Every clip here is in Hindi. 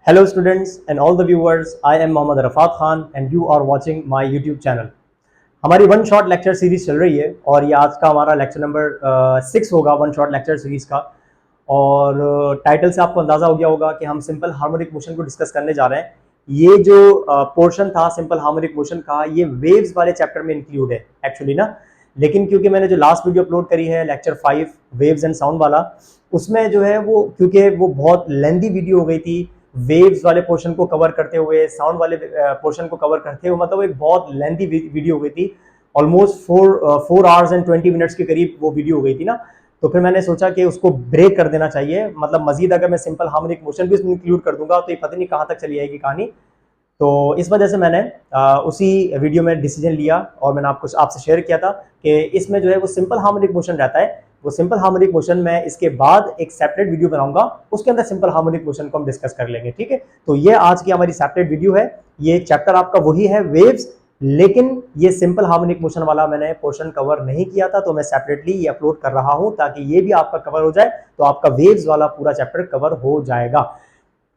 Hello students and all the viewers, I am Mohammad Rafat Khan and you are watching my YouTube channel. हमारी वन शॉट लेक्चर सीरीज चल रही है और ये आज का हमारा लेक्चर नंबर 6 होगा वन शॉट लेक्चर सीरीज का। और टाइटल से आपको अंदाजा हो गया होगा कि हम सिंपल हार्मोनिक मोशन को डिस्कस करने जा रहे हैं। ये जो पोर्शन था सिंपल हार्मोनिक मोशन का, ये वेव्स वाले चैप्टर में इंक्लूड है एक्चुअली ना। लेकिन क्योंकि मैंने जो लास्ट वीडियो अपलोड करी है लेक्चर 5 वेव्स एंड साउंड वाला, उसमें जो है वो क्योंकि वो बहुत लेंदी वीडियो हो गई थी, वेव्स वाले पोर्शन को कवर करते हुए साउंड वाले पोर्शन को कवर करते हुए, मतलब एक बहुत लेंदी वीडियो हो गई थी। ऑलमोस्ट 4 आवर्स एंड 20 मिनट्स के करीब वो वीडियो हो गई थी ना। तो फिर मैंने सोचा कि उसको ब्रेक कर देना चाहिए, मतलब मजीद अगर मैं सिंपल हार्मोनिक मोशन भी इसमें इंक्लूड कर दूंगा तो ये पता नहीं कहाँ तक चली जाएगी कहानी। तो इस वजह से मैंने उसी वीडियो में डिसीजन लिया और मैंने आपसे शेयर किया था कि इसमें जो है वो सिंपल हार्मोनिक मोशन रहता है। वो सिंपल हार्मोनिक मोशन में इसके बाद एक सेपरेट वीडियो बनाऊंगा, उसके अंदर सिंपल हार्मोनिक मोशन को हम डिस्कस कर लेंगे, ठीक है। तो ये आज की हमारी सेपरेट वीडियो है। ये चैप्टर आपका वही है वेव्स, लेकिन ये सिंपल हार्मोनिक मोशन वाला मैंने पोर्शन कवर नहीं किया था, तो मैं सेपरेटली ये अपलोड कर रहा हूं ताकि ये भी आपका कवर हो जाए, तो आपका वेव्स वाला पूरा चैप्टर कवर हो जाएगा।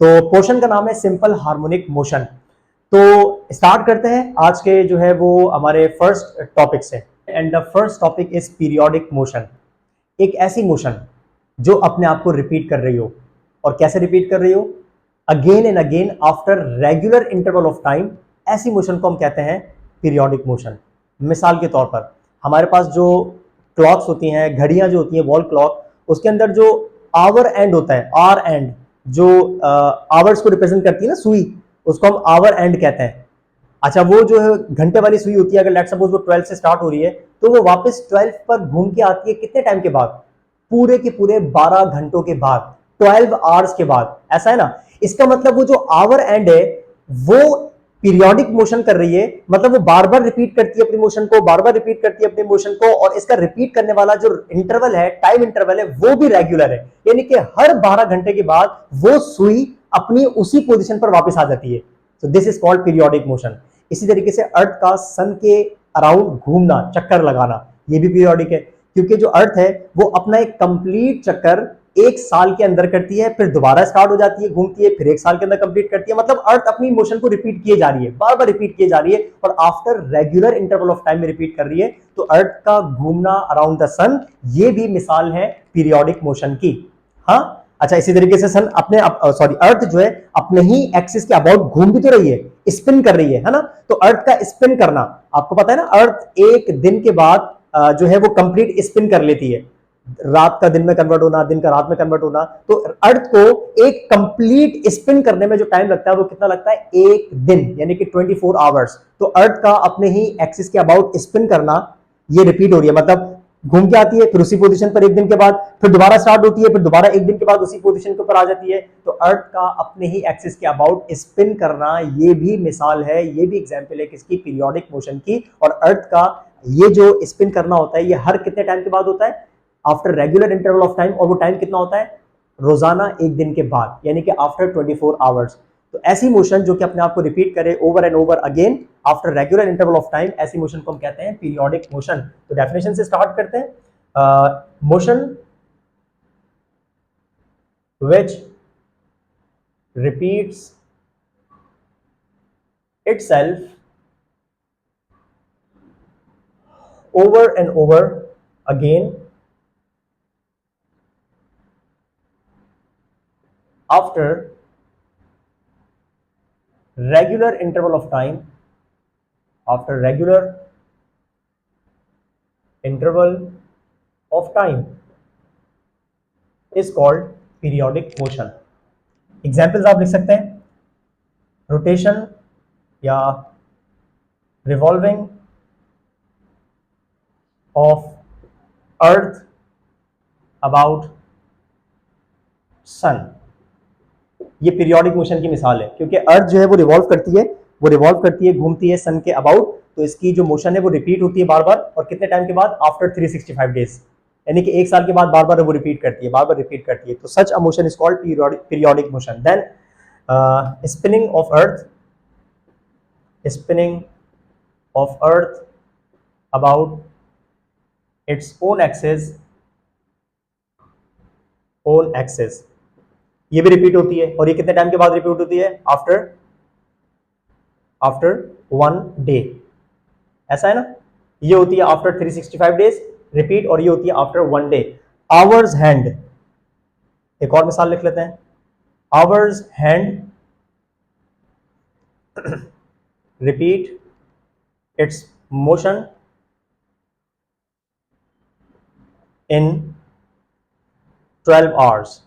तो पोर्शन का नाम है सिंपल हार्मोनिक मोशन। तो स्टार्ट करते हैं आज के जो है वो हमारे फर्स्ट टॉपिक से। And the first topic is periodic motion. एक ऐसी मोशन जो अपने आप को रिपीट कर रही हो। और कैसे रिपीट कर रही हो? Again and again after regular interval of time. ऐसी मोशन को हम कहते हैं पीरियोडिक मोशन। मिसाल के तौर पर हमारे पास जो क्लॉक्स होती हैं, घड़ियां जो होती हैं, वॉल क्लॉक, उसके अंदर जो आवर एंड होता है, आर एंड, जो आवर्स को रिप्रेजेंट करती है ना सुई, उसको हम आवर एंड कहते हैं। अच्छा, वो जो है घंटे वाली सुई होती है, अगर लेट सपोज वो 12 से स्टार्ट हो रही है तो वो वापस 12 पर घूम के आती है कितने टाइम के बाद? पूरे के पूरे 12 घंटों के बाद, 12 आवर्स के बाद। ऐसा है ना। इसका मतलब वो जो आवर एंड है वो पीरियोडिक मोशन कर रही है, मतलब वो बार बार रिपीट करती है अपनी मोशन को, बार बार रिपीट करती है अपनी मोशन को, और इसका रिपीट करने वाला जो इंटरवल है, टाइम इंटरवल है, वो भी रेगुलर है। यानी कि हर 12 घंटे के बाद वो सुई अपनी उसी पोजीशन पर वापस आ जाती है। तो this is called periodic motion. इसी तरीके से अर्थ का सन के अराउंड घूमना, चक्कर लगाना, ये भी पीरियोडिक है, क्योंकि जो अर्थ है वो अपना एक कंप्लीट चक्कर एक साल के अंदर करती है, फिर दोबारा स्टार्ट हो जाती है, घूमती है, फिर एक साल के अंदर कंप्लीट करती है। मतलब अर्थ अपनी मोशन को रिपीट किए जा रही है, बार बार रिपीट किए जा रही है, और after regular interval of time में रिपीट कर रही है। तो अर्थ का घूमना अराउंड द सन, ये भी मिसाल है पीरियोडिक मोशन की। हाँ, अच्छा, इसी तरीके से सन अपने अर्थ जो है अपने ही एक्सिस के अबाउट घूम भी तो रही है, स्पिन कर रही है ना। तो अर्थ का स्पिन करना, आपको पता है ना, अर्थ एक दिन के बाद जो है वो कंप्लीट स्पिन कर लेती है। रात का दिन में कन्वर्ट होना, दिन का रात में कन्वर्ट होना। तो अर्थ को एक कंप्लीट स्पिन करने में जो टाइम लगता है वो कितना लगता है? एक दिन, यानी कि 24 आवर्स। तो अर्थ का अपने ही एक्सिस के अबाउट स्पिन करना, ये रिपीट हो रही है, मतलब घूम के आती है, फिर उसी पोजीशन पर एक दिन के बाद, फिर दोबारा स्टार्ट होती है, फिर दोबारा एक दिन के बाद उसी पोजीशन के ऊपर आ जाती है। तो अर्थ का अपने ही एक्सिस के अबाउट स्पिन करना, ये भी मिसाल है, ये भी एग्जांपल है किसकी? पीरियोडिक मोशन की। और अर्थ का ये जो स्पिन करना होता है, ये हर कितने टाइम के बाद होता है? After regular interval of time. और वो टाइम कितना होता है? रोजाना एक दिन के बाद, यानी कि आफ्टर 24 आवर्स। तो ऐसी मोशन जो कि अपने आप को रिपीट करे over and over again after regular interval of time, ऐसी मोशन को हम कहते हैं पीरियोडिक मोशन। तो डेफिनेशन से स्टार्ट करते हैं। Motion which repeats itself over and over again after regular interval of time, after regular interval of time is called periodic motion. Examples आप लिख सकते हैं, रोटेशन या revolving of earth about sun, ये पीरियोडिक मोशन की मिसाल है, क्योंकि अर्थ जो है वो रिवॉल्व करती है, घूमती है सन के अबाउट। तो इसकी जो मोशन है वो रिपीट होती है बार बार, और कितने टाइम के बाद? आफ्टर 365 डेज, यानी कि एक साल के बाद बार बार वो रिपीट करती है, बार बार रिपीट करती है। तो such a motion is called periodic motion. Then spinning of earth, spinning of earth about its own axis, ये भी रिपीट होती है, और ये कितने टाइम के बाद रिपीट होती है? आफ्टर 1 डे, ऐसा है ना। ये होती है आफ्टर 365 डेज रिपीट, और ये होती है आफ्टर 1 डे। आवर्स हैंड, एक और मिसाल लिख लेते हैं। Hours hand repeat it's motion in 12 hours.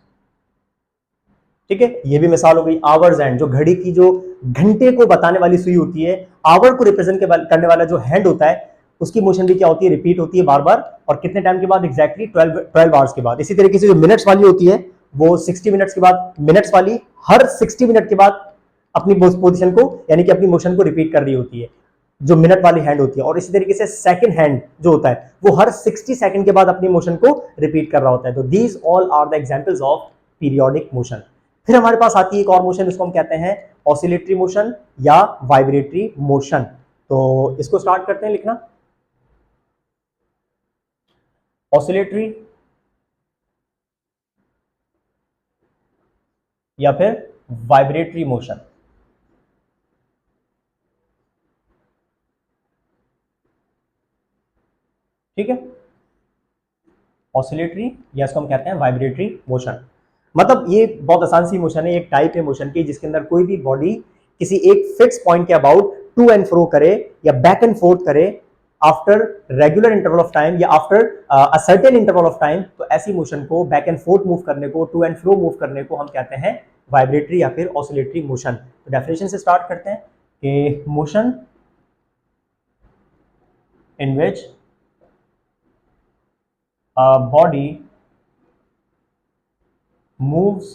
ठीक है, ये भी मिसाल हो गई। आवर्स हैंड, जो घड़ी की जो घंटे को बताने वाली सुई होती है, आवर को रिप्रेजेंट करने वाला जो हैंड होता है, उसकी मोशन भी क्या होती है? रिपीट होती है बार बार। और कितने टाइम के बाद? एग्जैक्टली 12 आवर्स के बाद। इसी तरीके से जो मिनट्स वाली होती है, वो 60 मिनट्स के बाद, मिनट्स वाली हर 60 मिनट के बाद अपनी पोजिशन को, यानी कि अपनी मोशन को रिपीट कर रही होती है, जो मिनट वाली हैंड होती है। और इसी तरीके से सेकंड हैंड जो होता है, वो हर 60 सेकंड के बाद अपनी मोशन को रिपीट कर रहा होता है। तो these all are the examples of periodic motion. फिर हमारे पास आती है एक और मोशन, इसको हम कहते हैं ऑसिलेटरी मोशन या वाइब्रेटरी मोशन। तो इसको स्टार्ट करते हैं लिखना। ऑसिलेटरी या फिर वाइब्रेटरी मोशन। ठीक है, ऑसिलेटरी या इसको हम कहते हैं वाइब्रेटरी मोशन। मतलब ये बहुत आसान सी मोशन है, एक टाइप है मोशन की जिसके अंदर कोई भी बॉडी किसी एक फिक्स पॉइंट के अबाउट टू एंड फ्रो करे या बैक एंड फोर्थ करे after regular interval of time या after a certain interval of time. तो ऐसी मोशन को, बैक एंड फोर्थ मूव करने को, टू एंड फ्रो मूव करने को हम कहते हैं वाइब्रेटरी या फिर ऑसिलेटरी मोशन। तो डेफिनेशन से स्टार्ट करते हैं कि motion in which a body moves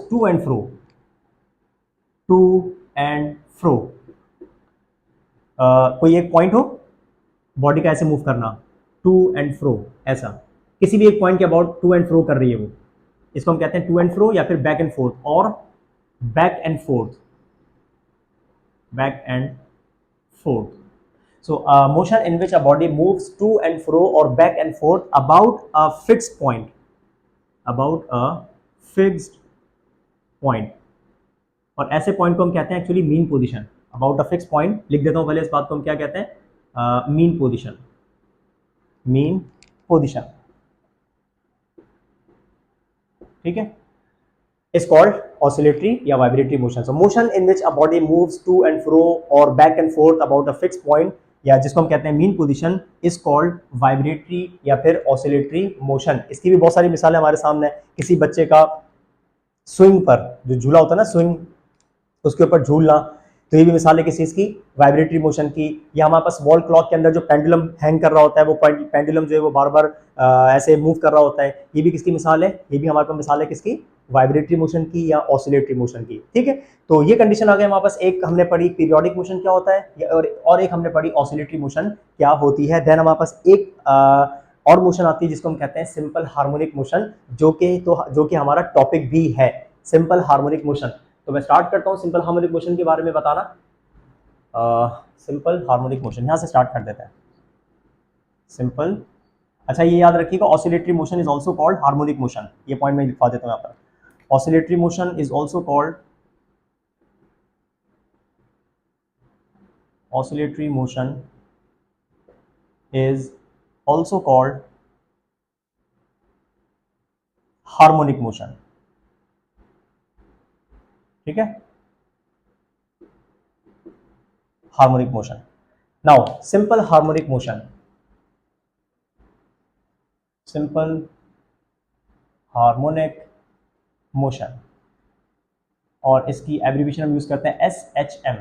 to and fro, कोई एक पॉइंट हो, बॉडी का ऐसे मूव करना, टू एंड फ्रो, ऐसा किसी भी एक पॉइंट के अबाउट टू एंड फ्रो कर रही है वो, इसको हम कहते हैं टू एंड फ्रो या फिर बैक एंड फोर्थ, और back and fourth. So motion in which a body moves to and fro or back and forth about a fixed point, और ऐसे पॉइंट को हम कहते हैं actually mean position. About a fix point लिख देता हूं पहले, इस बात को हम क्या कहते हैं? Mean position. ठीक है, is called oscillatory या vibratory motion. So motion in which a body moves to and fro or back and forth about a fixed point, या जिसको हम कहते हैं mean position, is called vibratory या फिर oscillatory motion। इसकी भी बहुत सारी मिसालें हमारे सामने हैं। किसी बच्चे का स्विंग पर जो झूला होता है ना, स्विंग, उसके ऊपर झूलना, तो ये भी मिसाल है किस चीज की? वाइब्रेटरी मोशन की। या हमारे पास वॉल क्लॉक के अंदर जो पेंडुलम हैंग कर रहा होता है, वो पेंडुलम जो है वो बार बार ऐसे मूव कर रहा होता है, ये भी किसकी मिसाल है? ये भी हमारे पास मिसाल है किसकी? वाइब्रेटरी मोशन की या ऑसिलेटरी मोशन की। ठीक है, तो ये कंडीशन आ गई हमारे पास। एक हमने पढ़ी पीरियोडिक मोशन क्या होता है, और एक हमने पढ़ी ऑसिलेटरी मोशन क्या होती है। देन हमारे पास एक और मोशन आती है जिसको हम कहते हैं सिंपल हार्मोनिक मोशन, जो कि हमारा टॉपिक भी है, सिंपल हार्मोनिक मोशन। तो मैं स्टार्ट करता हूँ सिंपल हार्मोनिक मोशन के बारे में बताना। सिंपल हार्मोनिक मोशन यहाँ से स्टार्ट कर देते हैं। सिंपल, अच्छा ये याद रखिएगा, oscillatory motion is also called harmonic motion. ये पॉइंट मैं लिखवा देता हूँ यहाँ पर। Oscillatory motion is also called harmonic motion. ठीक है, harmonic motion. Now simple harmonic motion, और इसकी एब्रीविएशन हम यूज करते हैं SHM।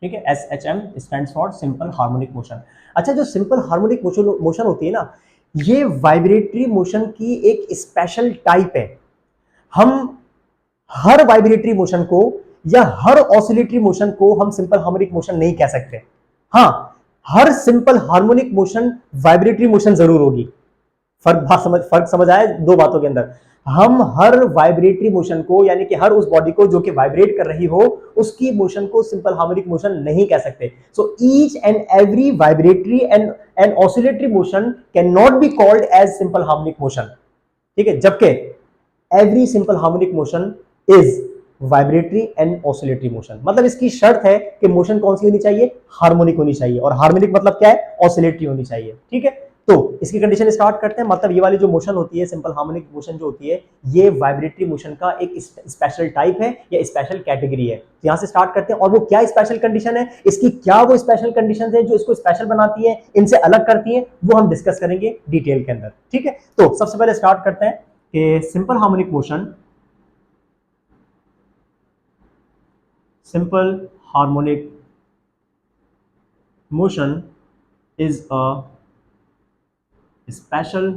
ठीक है, SHM stands for simple harmonic motion. अच्छा, जो सिंपल हार्मोनिक मोशन होती है ना, ये वाइब्रेटरी मोशन की एक स्पेशल टाइप है। हम हर वाइब्रेटरी मोशन को या हर ऑसिलेटरी मोशन को हम सिंपल हार्मोनिक मोशन नहीं कह सकते। हाँ, हर simple harmonic motion vibratory motion जरूर होगी। फर्क समझ आया दो बातों के अंदर। हम हर वाइब्रेटरी मोशन को, यानी कि हर उस बॉडी को जो कि वाइब्रेट कर रही हो, उसकी मोशन को सिंपल हार्मोनिक मोशन नहीं कह सकते। So each and every vibratory and oscillatory motion can not be called as simple harmonic motion, ठीक है, जबकि every simple harmonic motion is vibratory and oscillatory motion. मतलब इसकी शर्त है कि मोशन कौन सी होनी चाहिए, हार्मोनिक होनी चाहिए, और हार्मोनिक मतलब क्या है, ऑसिलेटरी होनी चाहिए, ठीक है। तो इसकी कंडीशन स्टार्ट करते हैं। मतलब ये वाली जो मोशन होती है, सिंपल हार्मोनिक मोशन जो होती है, ये वाइब्रेटरी मोशन का एक स्पेशल टाइप है या स्पेशल कैटेगरी है। तो यहां से स्टार्ट करते हैं, और वो क्या स्पेशल कंडीशन है, इसकी क्या वो स्पेशल कंडीशन है जो इसको स्पेशल बनाती है, इनसे अलग करती है, वो हम डिस्कस करेंगे डिटेल के अंदर, ठीक है। तो सबसे पहले स्टार्ट करते हैं कि simple harmonic motion, simple harmonic motion is a special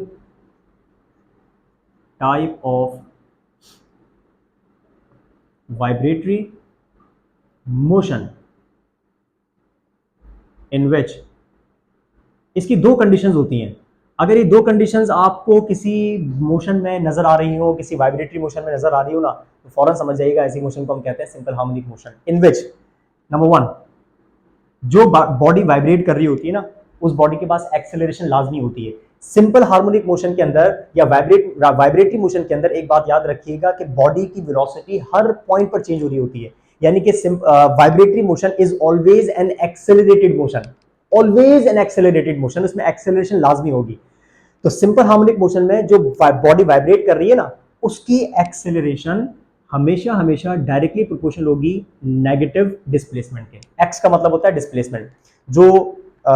type of vibratory motion in which, इसकी दो कंडीशंस होती हैं। अगर ये दो कंडीशंस आपको किसी मोशन में नजर आ रही हो, किसी वाइब्रेटरी मोशन में नजर आ रही हो ना, तो फौरन समझ जाइएगा ऐसी मोशन को हम कहते हैं simple harmonic motion, in which number one, जो बॉडी वाइब्रेट कर रही होती है ना, उस बॉडी के पास एक्सेलरेशन लाजमी होती है। सिंपल हार्मोनिक मोशन के अंदर या वाइब्रेटरी मोशन के अंदर एक बात याद रखिएगा कि बॉडी की वेलोसिटी हर पॉइंट पर चेंज हो रही होती है, यानी कि vibratory motion is always an accelerated motion, always an accelerated motion, उसमें एक्सेलरेशन लाजमी होगी। तो सिंपल हार्मोनिक मोशन में जो बॉडी वाइब्रेट कर रही है ना, उसकी एक्सेलरेशन हमेशा हमेशा डायरेक्टली प्रोपोर्शनल होगी नेगेटिव डिस्प्लेसमेंट के। एक्स का मतलब होता है डिस्प्लेसमेंट। जो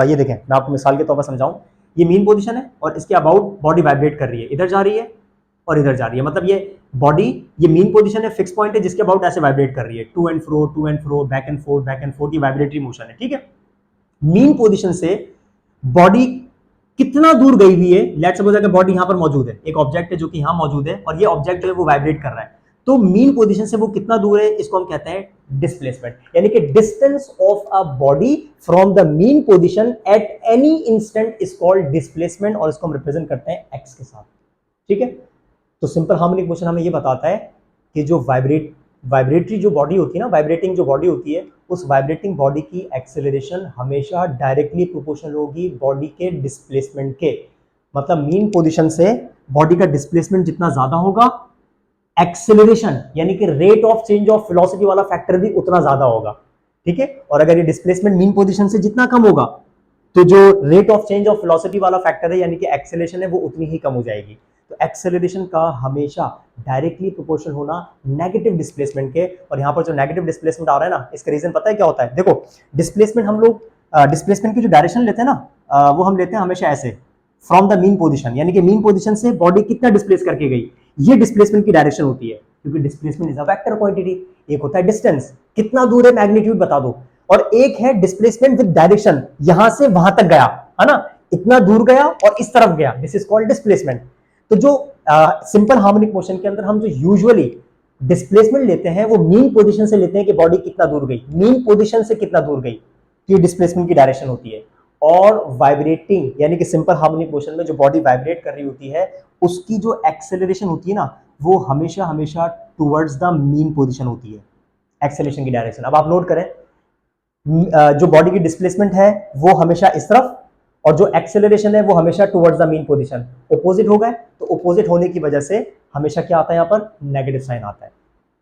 ये देखें, मैं आपको मिसाल के तौर पर समझाऊं, ये मीन पोजीशन है और इसके अबाउट बॉडी वाइब्रेट कर रही है, इधर जा रही है और इधर जा रही है। मतलब ये बॉडी, ये मीन पोजीशन है, फिक्स पॉइंट है, जिसके अबाउट ऐसे वाइब्रेट कर रही है, to and fro, back and forth, ये वाइब्रेटरी मोशन है, ठीक है। मीन पोजीशन से बॉडी कितना दूर गई हुई है, लेट्स सपोज अगर बॉडी यहां पर मौजूद है, एक ऑब्जेक्ट है जो कि यहां मौजूद है और ये ऑब्जेक्ट जो है वो वाइब्रेट कर रहा है, तो मीन पोजीशन से वो कितना दूर है, इसको हम कहते हैं डिस्प्लेसमेंट, यानी कि distance of a body from the mean position eight any instant is called displacement, और इसको हम रिप्रेजेंट करते हैं एक्स के साथ, ठीक है। तो सिंपल हार्मोनिक मोशन हमें ये बताता है कि जो वाइब्रेटरी जो बॉडी होती है ना, वाइब्रेटिंग जो बॉडी होती है, उस वाइब्रेटिंग बॉडी की एक्सेलरेशन हमेशा डायरेक्टली प्रोपोर्शनल होगी बॉडी के डिस्प्लेसमेंट के। मतलब मीन पोजीशन से बॉडी का डिस्प्लेसमेंट जितना ज्यादा होगा, एक्सेलरेशन यानी कि rate of change of velocity वाला फैक्टर भी उतना ज्यादा होगा, ठीक है। और अगर ये डिस्प्लेसमेंट मीन पोजीशन से जितना कम होगा, तो जो rate of change of velocity वाला फैक्टर है यानी कि एक्सेलरेशन है, वो उतनी ही कम हो जाएगी। तो एक्सेलरेशन का हमेशा डायरेक्टली प्रोपोर्शनल होना नेगेटिव डिस्प्लेसमेंट के। और यहां पर जो नेगेटिव डिस्प्लेसमेंट आ रहा है ना, इसका रीजन पता है क्या होता है? देखो, डिस्प्लेसमेंट हम लोग डिस्प्लेसमेंट की जो डायरेक्शन लेते हैं ना, वो हम लेते हैं हमेशा ऐसे, फ्रॉम द मीन पोजीशन, यानी कि मीन पोजीशन से बॉडी कितना डिस्प्लेस करके गई, ये डिस्प्लेसमेंट की डायरेक्शन होती है, क्योंकि displacement is a vector quantity. एक होता है डिस्टेंस, कितना दूर है मैग्नीट्यूड बता दो, और एक है डिस्प्लेसमेंट विद डायरेक्शन, यहां से वहां तक गया, है ना, इतना दूर गया और इस तरफ गया, दिस इज कॉल्ड डिस्प्लेसमेंट। तो जो सिंपल हार्मोनिक मोशन के अंदर हम जो यूजुअली डिस्प्लेसमेंट लेते हैं, वो मीन पोजीशन से लेते हैं कि बॉडी कितना दूर गई, मीन पोजीशन से कितना दूर गई, तो ये डिस्प्लेसमेंट की डायरेक्शन होती है। और वाइब्रेटिंग यानी कि सिंपल हार्मोनिक मोशन में जो बॉडी वाइब्रेट कर रही होती है, उसकी जो एक्सेलरेशन होती है ना, वो हमेशा हमेशा टुवर्ड्स द मीन पोजीशन होती है, एक्सेलरेशन की डायरेक्शन। अब आप नोट करें, जो बॉडी की डिस्प्लेसमेंट है वो हमेशा इस तरफ, और जो एक्सेलरेशन है वो हमेशा towards the mean position. Opposite हो गए, तो ऑपोजिट होने की वजह से हमेशा क्या आता है, यहां पर नेगेटिव साइन आता है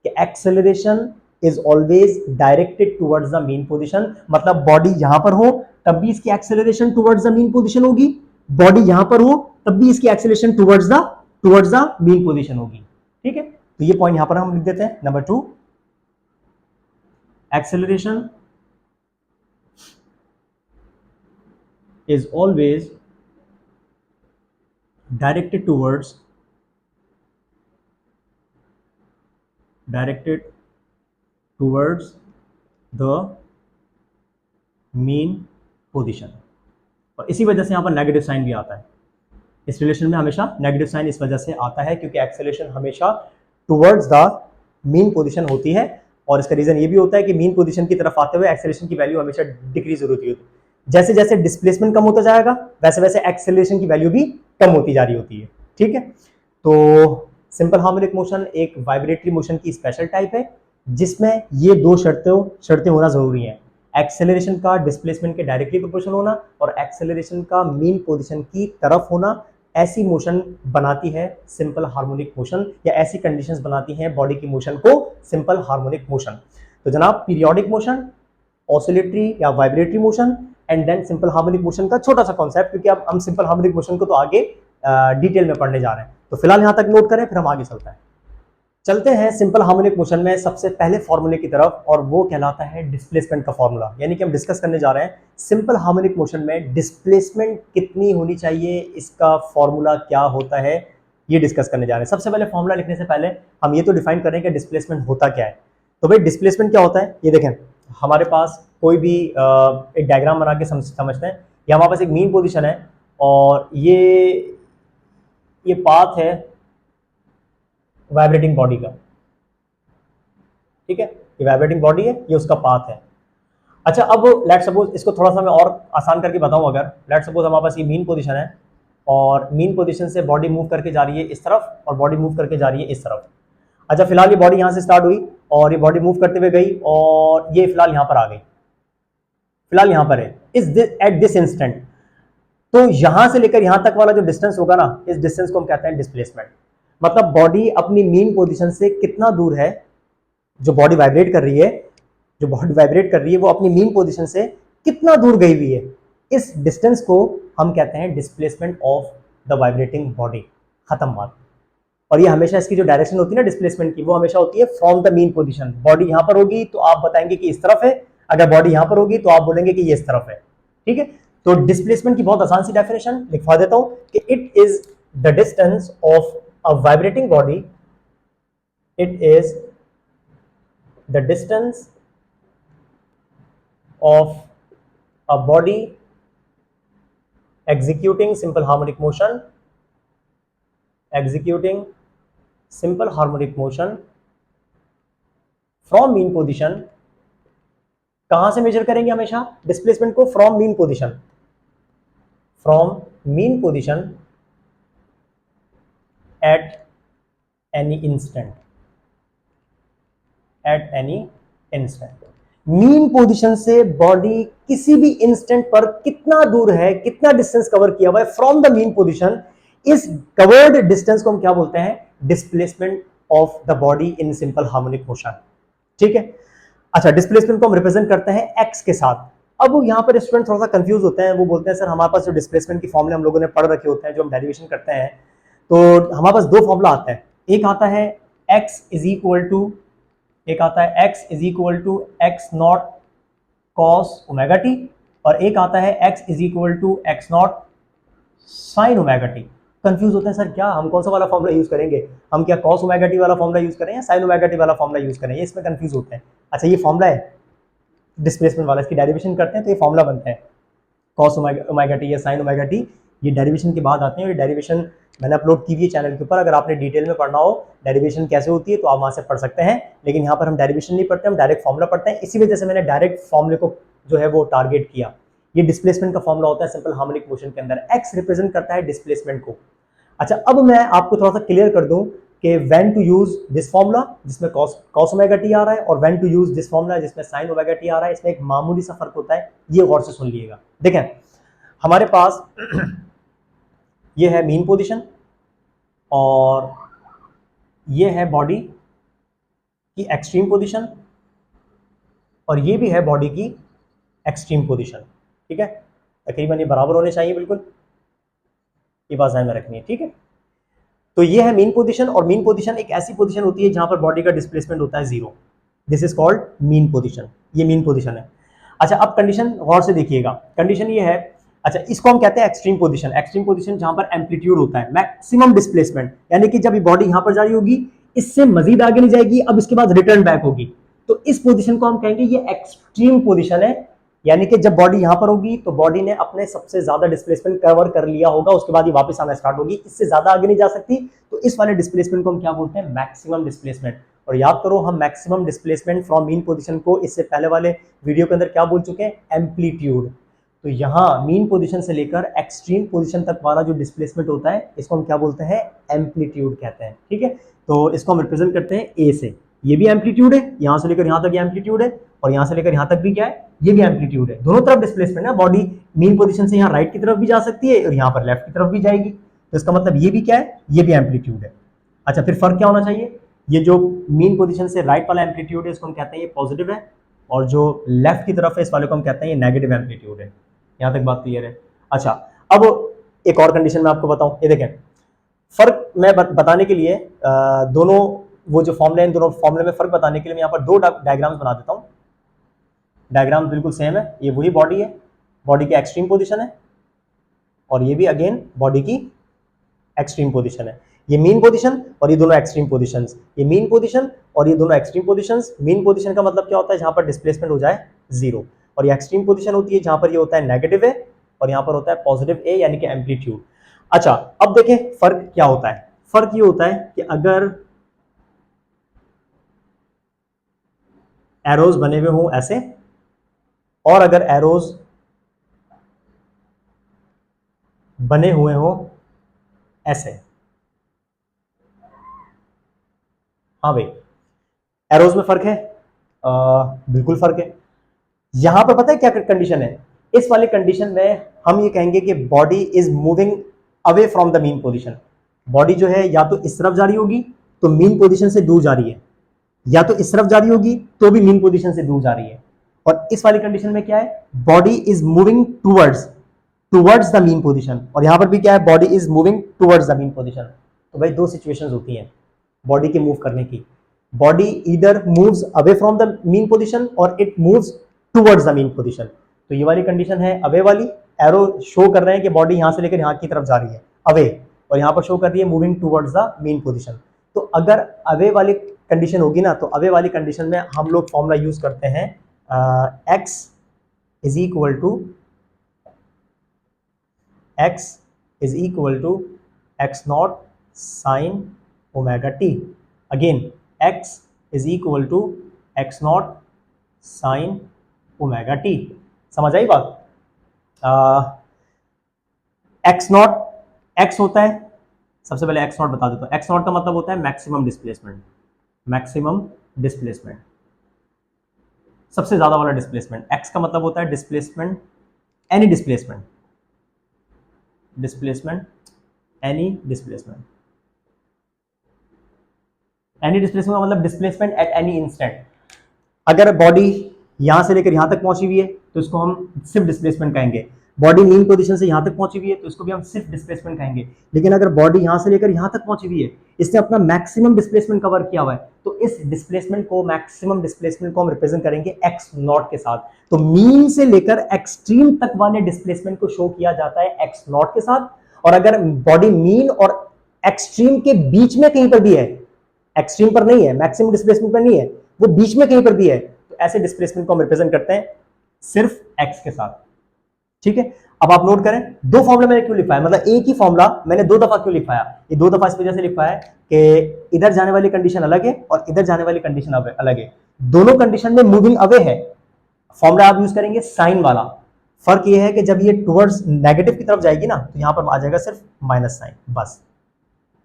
कि acceleration is always directed towards the mean position. मतलब बॉडी यहां पर हो तब भी इसकी acceleration towards the mean position होगी, बॉडी यहां पर हो तब भी इसकी acceleration towards the mean position होगी, ठीक है। तो ये पॉइंट यहां पर हम लिख देते हैं। Number 2, acceleration is always directed towards the mean position, और इसी वजह से यहां पर नेगेटिव साइन भी आता है। इस रिलेशन में हमेशा नेगेटिव साइन इस वजह से आता है क्योंकि एक्सेलरेशन हमेशा टुवर्ड्स द मीन पोजीशन होती है, और इसका रीजन ये भी होता है कि मीन पोजीशन की तरफ आते हुए एक्सेलरेशन की वैल्यू हमेशा डिक्रीज होती है। जैसे जैसे डिस्प्लेसमेंट कम होता जाएगा, वैसे वैसे एक्सेलरेशन की वैल्यू भी कम होती जा रही होती है, ठीक है। तो सिंपल हार्मोनिक मोशन एक वाइब्रेटरी मोशन की स्पेशल टाइप है जिसमें ये दो शर्तें होना जरूरी है। एक्सेलरेशन का डिस्प्लेसमेंट के डायरेक्टली प्रोपोर्शनल होना और एक्सेलरेशन का मीन पोजीशन की तरफ होना। ऐसी मोशन बनाती है सिंपल हार्मोनिक मोशन, या ऐसी कंडीशंस बनाती हैं बॉडी की मोशन को सिंपल हार्मोनिक मोशन। तो जनाब पीरियोडिक मोशन, ऑसिलेटरी या vibratory motion and then simple harmonic motion का छोटा सा कॉन्सेप्ट, क्योंकि अब हम सिंपल हार्मोनिक मोशन को तो आगे डिटेल में पढ़ने जा रहे हैं। तो फिलहाल यहां तक नोट करें, फिर हम आगे चलते हैं सिंपल हार्मोनिक मोशन में सबसे पहले फॉर्मूले की तरफ, और वो कहलाता है डिस्प्लेसमेंट का फॉर्मूला। यानी कि हम डिस्कस करने जा रहे हैं सिंपल हार्मोनिक मोशन में डिस्प्लेसमेंट कितनी होनी चाहिए, इसका फॉर्मूला क्या होता है, ये डिस्कस करने जा रहे हैं। सबसे पहले फॉर्मूला लिखने से पहले हम ये तो डिफाइन करें कि डिस्प्लेसमेंट होता क्या है। तो भाई डिस्प्लेसमेंट क्या होता है, ये देखें हमारे पास कोई भी एक डायग्राम बना के समझते हैं। ये हमारे पास एक मीन पोजीशन है और ये पाथ है वाइब्रेटिंग बॉडी का, ठीक है, ये वाइब्रेटिंग बॉडी है, ये उसका पाथ है। अच्छा अब लेट सपोज इसको थोड़ा सा मैं और आसान करके बताऊं, अगर लेट सपोज हमारे पास ये मीन पोजीशन है और मीन पोजीशन से बॉडी मूव करके जा रही है इस तरफ और बॉडी मूव करके जा रही है इस तरफ। अच्छा फिलहाल ये बॉडी यहां से स्टार्ट हुई और ये बॉडी मूव करते हुए गई और ये फिलहाल यहां पर आ गई, फिलहाल यहां पर है एट दिस इंस्टेंट। तो यहां से लेकर यहां तक वाला जो डिस्टेंस होगा ना, इस डिस्टेंस को हम कहते हैं डिस्प्लेसमेंट। मतलब बॉडी अपनी मीन पोजीशन से कितना दूर है, जो बॉडी वाइब्रेट कर रही है, वो अपनी मीन पोजीशन से कितना दूर गई हुई है, इस डिस्टेंस को हम कहते हैं displacement of the vibrating body. खत्म बात। और ये हमेशा इसकी जो डायरेक्शन होती है ना डिस्प्लेसमेंट की, वो हमेशा होती है from the mean position. Body यहां पर होगी तो आप बताएंगे कि इस तरफ है, अगर बॉडी यहां पर होगी तो आप बोलेंगे कि ये इस तरफ है, ठीक है। तो डिस्प्लेसमेंट की बहुत आसान सी डेफिनेशन लिखवा देता हूं कि it is the distance of a vibrating body, it is the distance of a body executing simple harmonic motion from mean position। कहां से मेजर करेंगे हमेशा डिस्प्लेसमेंट को, from mean position eight any instant. Mean position से बॉडी किसी भी इंस्टेंट पर कितना दूर है, कितना डिस्टेंस कवर किया हुआ है फ्रॉम द मीन पोजीशन, इस कवर्ड डिस्टेंस को हम क्या बोलते हैं, displacement of the body in simple harmonic motion, ठीक है। अच्छा डिस्प्लेसमेंट को हम रिप्रेजेंट करते हैं एक्स के साथ। अब यहाँ पर स्टूडेंट थोड़ा सा कंफ्यूज होते हैं, वो बोलते हैं सर हमारे पास जो डिस्प्लेसमेंट की फॉर्मूले हम लोगों ने पढ़ रखे होते हैं, जो हम डेरिवेशन करते हैं, तो हमारे पास दो फॉर्मूला आता है। एक आता है x is equal to x nought cos omega t, और एक आता है x is equal to x nought sine omega t. Confuse होते हैं सर क्या हम कौन सा वाला फॉर्मूला यूज करेंगे, हम क्या कॉस ओमेगा टी वाला फॉर्मूला यूज करें या साइन ओमेगा टी वाला फॉर्मूला यूज करें, ये इसमें कंफ्यूज होते हैं। अच्छा ये फॉर्मूला है डिस्प्लेसमेंट वाला, इसकी डेरिवेशन करते हैं तो ये फॉर्मूला बनता है कॉस ओमेगा टी या साइन ओमेगा टी, ये डेरिवेशन के बाद आते हैं। ये डेरिवेशन मैंने अपलोड की हुई है चैनल के ऊपर, अगर आपने डिटेल में पढ़ना हो डेरिवेशन कैसे होती है तो आप वहां से पढ़ सकते हैं, लेकिन यहाँ पर हम डेरिवेशन नहीं पढ़ते, हम डायरेक्ट फॉर्मूला पढ़ते हैं। इसी वजह से मैंने डायरेक्ट फॉर्मूले को जो है वो टारगेट किया। ये डिस्प्लेसमेंट का फॉर्मूला होता है सिंपल हार्मोनिक मोशन के अंदर, एक्स रिप्रेजेंट करता है डिस्प्लेसमेंट को। अच्छा अब मैं आपको थोड़ा सा क्लियर कर दूं कि when to use this formula जिसमें cos ओमेगा टी आ रहा है, और when to use this formula जिसमें sin ओमेगा टी आ रहा है, इसमें एक मामूली सा फर्क होता है, ये गौर से सुन लीजिएगा। देखें हमारे पास ये है मीन पोजीशन और ये है बॉडी की एक्सट्रीम पोजीशन, और ये भी है बॉडी की एक्सट्रीम पोजीशन, ठीक है। तकरीबन ये बराबर होने चाहिए, बिल्कुल ये बात ध्यान में रखनी है, ठीक है। तो ये है मीन पोजीशन, और मीन पोजीशन एक ऐसी पोजीशन होती है जहां पर बॉडी का डिस्प्लेसमेंट होता है zero, this is called mean position, ये मीन पोजीशन है। अच्छा अब कंडीशन गौर से देखिएगा, कंडीशन ये है, अच्छा इसको हम कहते हैं एक्सट्रीम पोजीशन जहां पर एम्पलीट्यूड होता है मैक्सिमम डिस्प्लेसमेंट, यानी कि जब ये बॉडी यहां पर जा रही होगी इससे मजीद आगे नहीं जाएगी, अब इसके बाद रिटर्न बैक होगी, तो इस पोजीशन को हम कहेंगे ये एक्सट्रीम पोजीशन है। यानी कि जब बॉडी यहां पर होगी तो बॉडी ने अपने सबसे ज्यादा डिस्प्लेसमेंट कवर कर लिया होगा, उसके बाद ये वापस आना स्टार्ट होगी, इससे ज्यादा आगे नहीं जा सकती, तो इस वाले डिस्प्लेसमेंट को हम क्या बोलते हैं, मैक्सिमम डिस्प्लेसमेंट। और याद करो हम maximum displacement from mean position को इससे पहले वाले वीडियो के अंदर क्या बोल चुके हैं, एम्पलीट्यूड। तो यहाँ मीन पोजीशन से लेकर एक्सट्रीम पोजीशन तक वाला जो डिस्प्लेसमेंट होता है इसको हम क्या बोलते हैं, एम्पलीट्यूड कहते हैं। ठीक है, तो इसको हम रिप्रेजेंट करते हैं ए से। ये भी एम्पलीट्यूड है, यहाँ से लेकर यहाँ तक ये एम्पलीट्यूड है, और यहाँ से लेकर यहाँ तक भी क्या है, ये भी एम्पलीट्यूड है। दोनों तरफ डिस्प्लेसमेंट है, बॉडी मीन पोजीशन से यहाँ राइट की तरफ भी जा सकती है और यहाँ पर लेफ्ट की तरफ भी जाएगी। तो इसका मतलब ये भी क्या है, ये भी एम्पलीट्यूड है। अच्छा, फिर फर्क क्या होना चाहिए, ये जो मीन पोजीशन से राइट वाला एम्पलीट्यूड है इसको हम कहते हैं ये पॉजिटिव है, और जो लेफ्ट की तरफ है इस वाले को हम कहते हैं ये नेगेटिव एम्पलीट्यूड है। यहां तक बात क्लियर है। अच्छा, अब एक और कंडीशन मैं आपको बताऊं, ये देखें, फर्क मैं बताने के लिए दोनों वो जो फॉर्मूले हैं, दोनों फॉर्मूले में फर्क बताने के लिए मैं यहाँ पर दो डायग्राम्स बना देता हूँ। डायग्राम बिल्कुल सेम है, ये वही बॉडी है, बॉडी की एक्सट्रीम पोजीशन है, और ये भी अगेन बॉडी की एक्सट्रीम पोजीशन है। ये मीन पोजीशन और ये दोनों एक्सट्रीम पोजीशंस, ये मीन पोजीशन और ये दोनों एक्सट्रीम पोजीशंस। मीन पोजीशन का मतलब क्या होता है, जहां पर डिस्प्लेसमेंट हो जाए जीरो, और ये एक्सट्रीम पोजीशन होती है जहां पर ये होता है नेगेटिव ए और यहां पर होता है पॉजिटिव ए, यानी कि एम्पलीट्यूड। अच्छा, अब देखें फर्क क्या होता है। फर्क ये होता है कि अगर एरोज बने हुए हों ऐसे, और अगर एरोज बने हुए हों ऐसे। हाँ भाई, एरोज में फर्क है, बिल्कुल फर्क है। यहां पर पता है क्या कंडीशन है, इस वाली कंडीशन में हम ये कहेंगे कि body is moving away from the mean position. Body जो है या तो इस तरफ जा रही होगी तो मीन पोजीशन से दूर जा रही है, या तो इस तरफ जा रही होगी तो भी मीन पोजीशन से दूर जा रही है। और इस वाली कंडीशन में क्या है, body is moving towards the mean position, और यहां पर भी क्या है, body is moving towards the mean position. तो भाई दो सिचुएशंस होती हैं बॉडी के मूव करने की। Body either moves away from the mean position और it moves towards the mean position. तो ये वाली कंडीशन है अवे वाली, एरो शो कर रहे हैं कि बॉडी यहां से लेकर यहां की तरफ जा रही है अवे, और यहां पर शो कर रही है moving towards the mean position. तो अगर अवे वाली कंडीशन होगी ना, तो अवे वाली कंडीशन में हम लोग फॉर्मूला यूज करते हैं x is equal to x nought sine omega t. Again x is equal to x nought sine omega t. समझ आई बात? एक्स नॉट, एक्स होता है, सबसे पहले एक्स नॉट बता देता हूं। एक्स नॉट का मतलब होता है मैक्सिमम डिस्प्लेसमेंट, मैक्सिमम डिस्प्लेसमेंट, सबसे ज्यादा वाला डिस्प्लेसमेंट। एक्स का मतलब होता है displacement, any displacement, displacement, any displacement. Any displacement का मतलब डिस्प्लेसमेंट एट एनी इंस्टेंट। अगर बॉडी यहां से लेकर यहां तक पहुंची हुई है तो इसको हम सिर्फ डिस्प्लेसमेंट कहेंगे। बॉडी मीन पोजीशन से यहां तक पहुंची हुई है तो इसको भी हम सिर्फ डिस्प्लेसमेंट कहेंगे। लेकिन अगर बॉडी यहां से लेकर यहां तक पहुंची हुई है, इसने अपना मैक्सिमम डिस्प्लेसमेंट कवर किया हुआ है, तो इस डिस्प्लेसमेंट को, मैक्सिमम डिस्प्लेसमेंट को हम रिप्रेजेंट करेंगे एक्स नॉट के साथ। तो मीन से लेकर एक्सट्रीम तक वाले डिस्प्लेसमेंट को शो किया जाता है एक्स नॉट के साथ। और अगर बॉडी मीन और एक्सट्रीम के बीच में कहीं पर भी है, एक्सट्रीम पर नहीं है, मैक्सिमम डिस्प्लेसमेंट पर नहीं है, वो बीच में कहीं पर भी है, तो ऐसे डिस्प्लेसमेंट को हम रिप्रेजेंट करते हैं सिर्फ एक्स के साथ। ठीक है, अब आप नोट करें, दो फॉर्मूला मैंने क्यों लिखा है, मतलब एक ही फॉर्मूला मैंने दो दफा क्यों लिखवाया। ये दो दफा इस वजह से लिखवाया है कि इधर जाने वाली कंडीशन अलग है और इधर जाने वाली कंडीशन अलग है। दोनों कंडीशन में मूविंग अवे है। फॉर्मूला आप यूज करेंगे साइन वाला। फर्क ये है कि जब ये टुवर्ड्स नेगेटिव की तरफ जाएगी ना, तो यहां पर आ जाएगा सिर्फ माइनस साइन, बस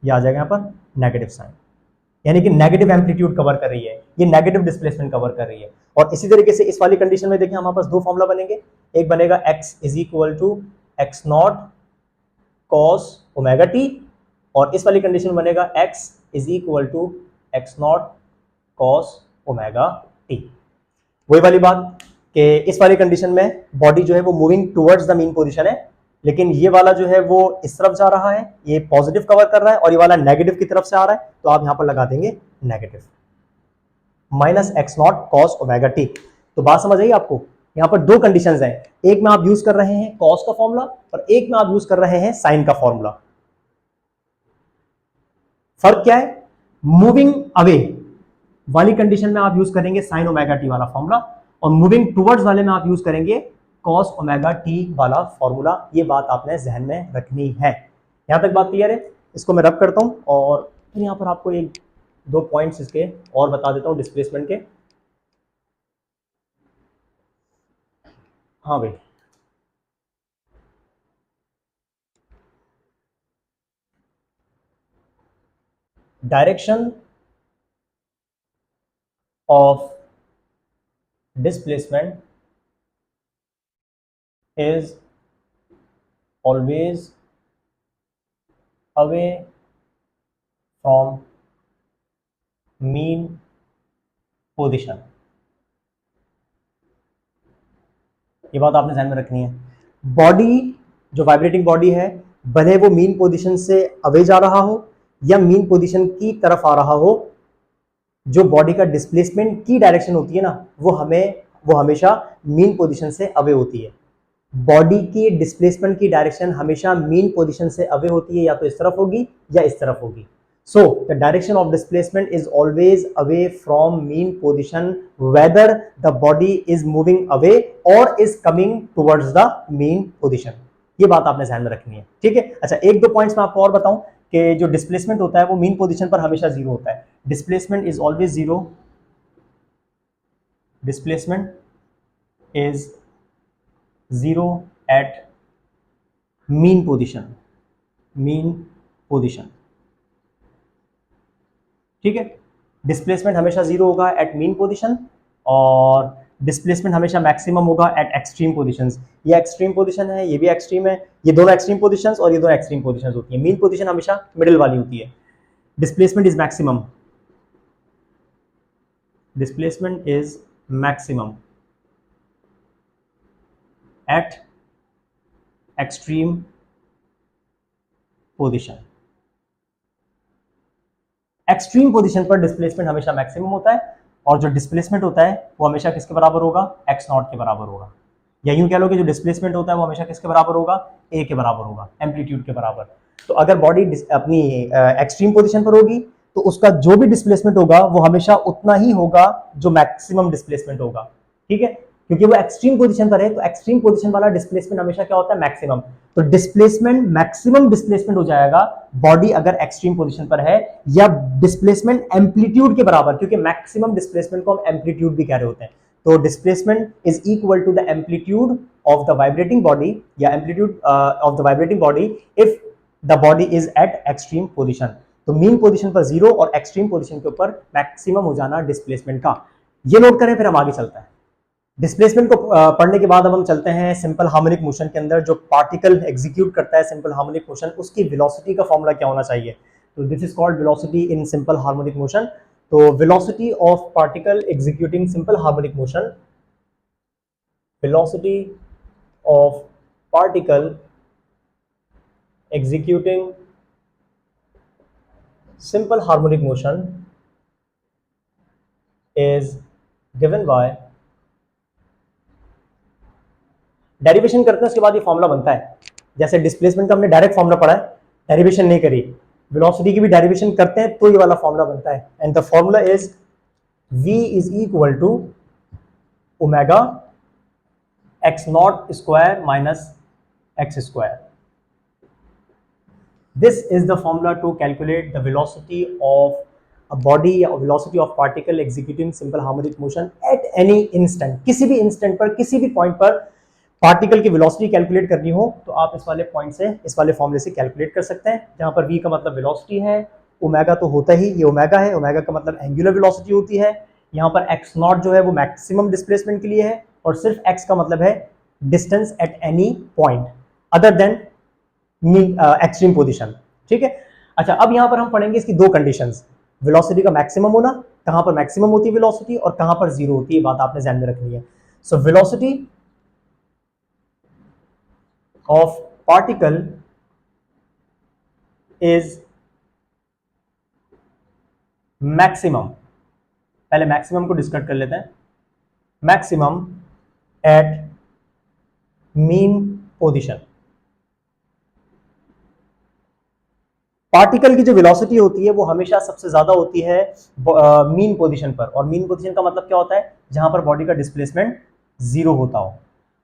ये आ जाएगा यहां पर नेगेटिव साइन, यानी कि नेगेटिव एम्पलीट्यूड कवर कर रही है, ये नेगेटिव डिस्प्लेसमेंट कवर कर रही है। और इसी तरीके से इस वाली कंडीशन में देखिए हमारे पास दो फॉर्मूला बनेंगे। एक बनेगा x is equal to x nought cos omega t, और इस वाली कंडीशन में बनेगा x is equal to x nought cos omega t. वही वाली बात कि इस वाली कंडीशन में बॉडी जो है वो moving towards the mean position है, लेकिन ये वाला जो है वो इस तरफ जा रहा है, ये पॉजिटिव कवर कर रहा है, और ये वाला नेगेटिव की तरफ से आ रहा है, तो आप यहां पर लगा देंगे negative minus x nought cos omega T. तो बात समझ आई आपको? यहां पर दो कंडीशंस हैं, एक में आप यूज कर रहे हैं कॉस का फॉर्मूला और एक में आप यूज कर रहे हैं साइन का फॉर्मूला। फर्क क्या है? मूविंग अवे वाली कंडीशन में आप यूज करेंगे साइन ओमेगा टी वाला फॉर्मूला, और मूविंग टुवर्ड्स वाले में आप यूज करेंगे कॉस ओमेगा टी वाला फॉर्मूला। ये बात आपने जहन में रखनी है। यहां तक बात क्लियर है? इसको मैं रब करता हूं और फिर यहां पर आपको एक दो पॉइंट्स इसके और बता देता हूं डिस्प्लेसमेंट के। हाँ भाई, direction of displacement is always away from mean position। ये बात आपने ध्यान में रखनी है। बॉडी, जो वाइब्रेटिंग बॉडी है, भले वो मीन पोजीशन से अवे जा रहा हो या मीन पोजीशन की तरफ आ रहा हो, जो बॉडी का डिस्प्लेसमेंट की डायरेक्शन होती है ना, वो हमेशा मीन पोजीशन से अवे होती है। बॉडी की डिस्प्लेसमेंट की डायरेक्शन हमेशा मीन पोजीशन से अवे होती है, या तो इस तरफ होगी या इस तरफ होगी। So the direction of displacement is always away from mean position, whether the body is moving away और is coming towards the mean position. ये बात आपने ध्यान में रखनी है, ठीक है। अच्छा, एक दो पॉइंट्स मैं आपको और बताऊं कि जो डिस्प्लेसमेंट होता है वो मीन पोजीशन पर हमेशा जीरो होता है। Displacement is always zero, displacement is zero at mean position, mean position, ठीक है। डिस्प्लेसमेंट हमेशा जीरो होगा एट मीन पोजीशन, और डिस्प्लेसमेंट हमेशा मैक्सिमम होगा एट एक्सट्रीम पोजीशंस। ये एक्सट्रीम पोजीशन है, ये भी एक्सट्रीम है, ये दोनों एक्सट्रीम पोजीशंस और ये दोनों एक्सट्रीम पोजीशंस होती है। मीन पोजीशन हमेशा मिडिल वाली होती है। Displacement is maximum, displacement is maximum eight extreme position. Extreme position पर डिस्प्लेसमेंट हमेशा मैक्सिमम होता है, और जो डिस्प्लेसमेंट होता है वो हमेशा किसके बराबर होगा? एक्स नॉट के बराबर होगा। या यूं कह लो कि जो डिस्प्लेसमेंट होता है वो हमेशा किसके बराबर होगा? ए के बराबर होगा, एम्पलीट्यूड के बराबर। तो अगर बॉडी अपनी एक्सट्रीम पोजीशन पर होगी तो उसका जो भी डिस्प्लेसमेंट होगा वो हमेशा उतना ही होगा जो मैक्सिमम डिस्प्लेसमेंट होगा, ठीक है, क्योंकि वो एक्सट्रीम पोजीशन पर है। तो एक्सट्रीम पोजीशन वाला डिस्प्लेसमेंट हमेशा क्या होता है? मैक्सिमम। तो डिस्प्लेसमेंट मैक्सिमम डिस्प्लेसमेंट हो जाएगा बॉडी अगर एक्सट्रीम पोजीशन पर है, या डिस्प्लेसमेंट एम्पलीट्यूड के बराबर, क्योंकि मैक्सिमम डिस्प्लेसमेंट को हम एम्पलीट्यूड भी कह रहे होते हैं। तो displacement is equal to the amplitude of the vibrating body, या amplitude of the vibrating body if the body is at extreme position. तो मीन पोजीशन पर जीरो और एक्सट्रीम पोजीशन के ऊपर मैक्सिमम हो जाना डिस्प्लेसमेंट का। ये नोट करें, फिर हम आगे चलते हैं। डिस्प्लेसमेंट को पढ़ने के बाद अब हम चलते हैं सिंपल हार्मोनिक मोशन के अंदर। जो पार्टिकल एग्जीक्यूट करता है सिंपल हार्मोनिक मोशन, उसकी वेलोसिटी का फॉर्मूला क्या होना चाहिए? तो this is called velocity in simple harmonic motion. तो velocity of particle executing simple harmonic motion, velocity of particle executing simple harmonic motion is given by, derivation करते हैं उसके बाद ये फॉर्मूला बनता है। जैसे डिस्प्लेसमेंट का हमने डायरेक्ट फॉर्मूला पढ़ा है, डेरिवेशन नहीं करी। वेलोसिटी की भी डेरिवेशन करते हैं तो ये वाला फॉर्मूला बनता है, and the formula is v is equal to omega x not square minus x square. This is the formula to calculate the velocity of a body या velocity of particle executing simple harmonic motion at any instant. किसी भी इंस्टेंट पर, किसी भी पॉइंट पर पार्टिकल की वेलोसिटी कैलकुलेट करनी हो तो आप इस वाले पॉइंट से, इस वाले फॉर्मूले से कैलकुलेट कर सकते हैं। जहां पर v का मतलब वेलोसिटी है, ओमेगा तो होता ही, ये ओमेगा है, ओमेगा का मतलब एंगुलर वेलोसिटी होती है। यहाँ पर x नॉट जो है वो मैक्सिमम डिस्प्लेसमेंट के लिए है, और सिर्फ x का मतलब है distance at any point other than extreme position, ठीक है। अच्छा, अब यहाँ पर हम पढ़ेंगे इसकी दो कंडीशंस। वेलोसिटी का मैक्सिमम होना, कहाँ पर मैक्सिमम होती है वेलोसिटी और कहाँ पर जीरो होती है, बात आपने ध्यान में रखनी है। So velocity of particle is maximum। पहले मैक्सिमम को डिस्कस कर लेते हैं। Maximum at mean position. Particle की जो वेलोसिटी होती है वो हमेशा सबसे ज्यादा होती है मीन पोजीशन पर, और मीन पोजीशन का मतलब क्या होता है? जहां पर बॉडी का डिस्प्लेसमेंट जीरो होता हो।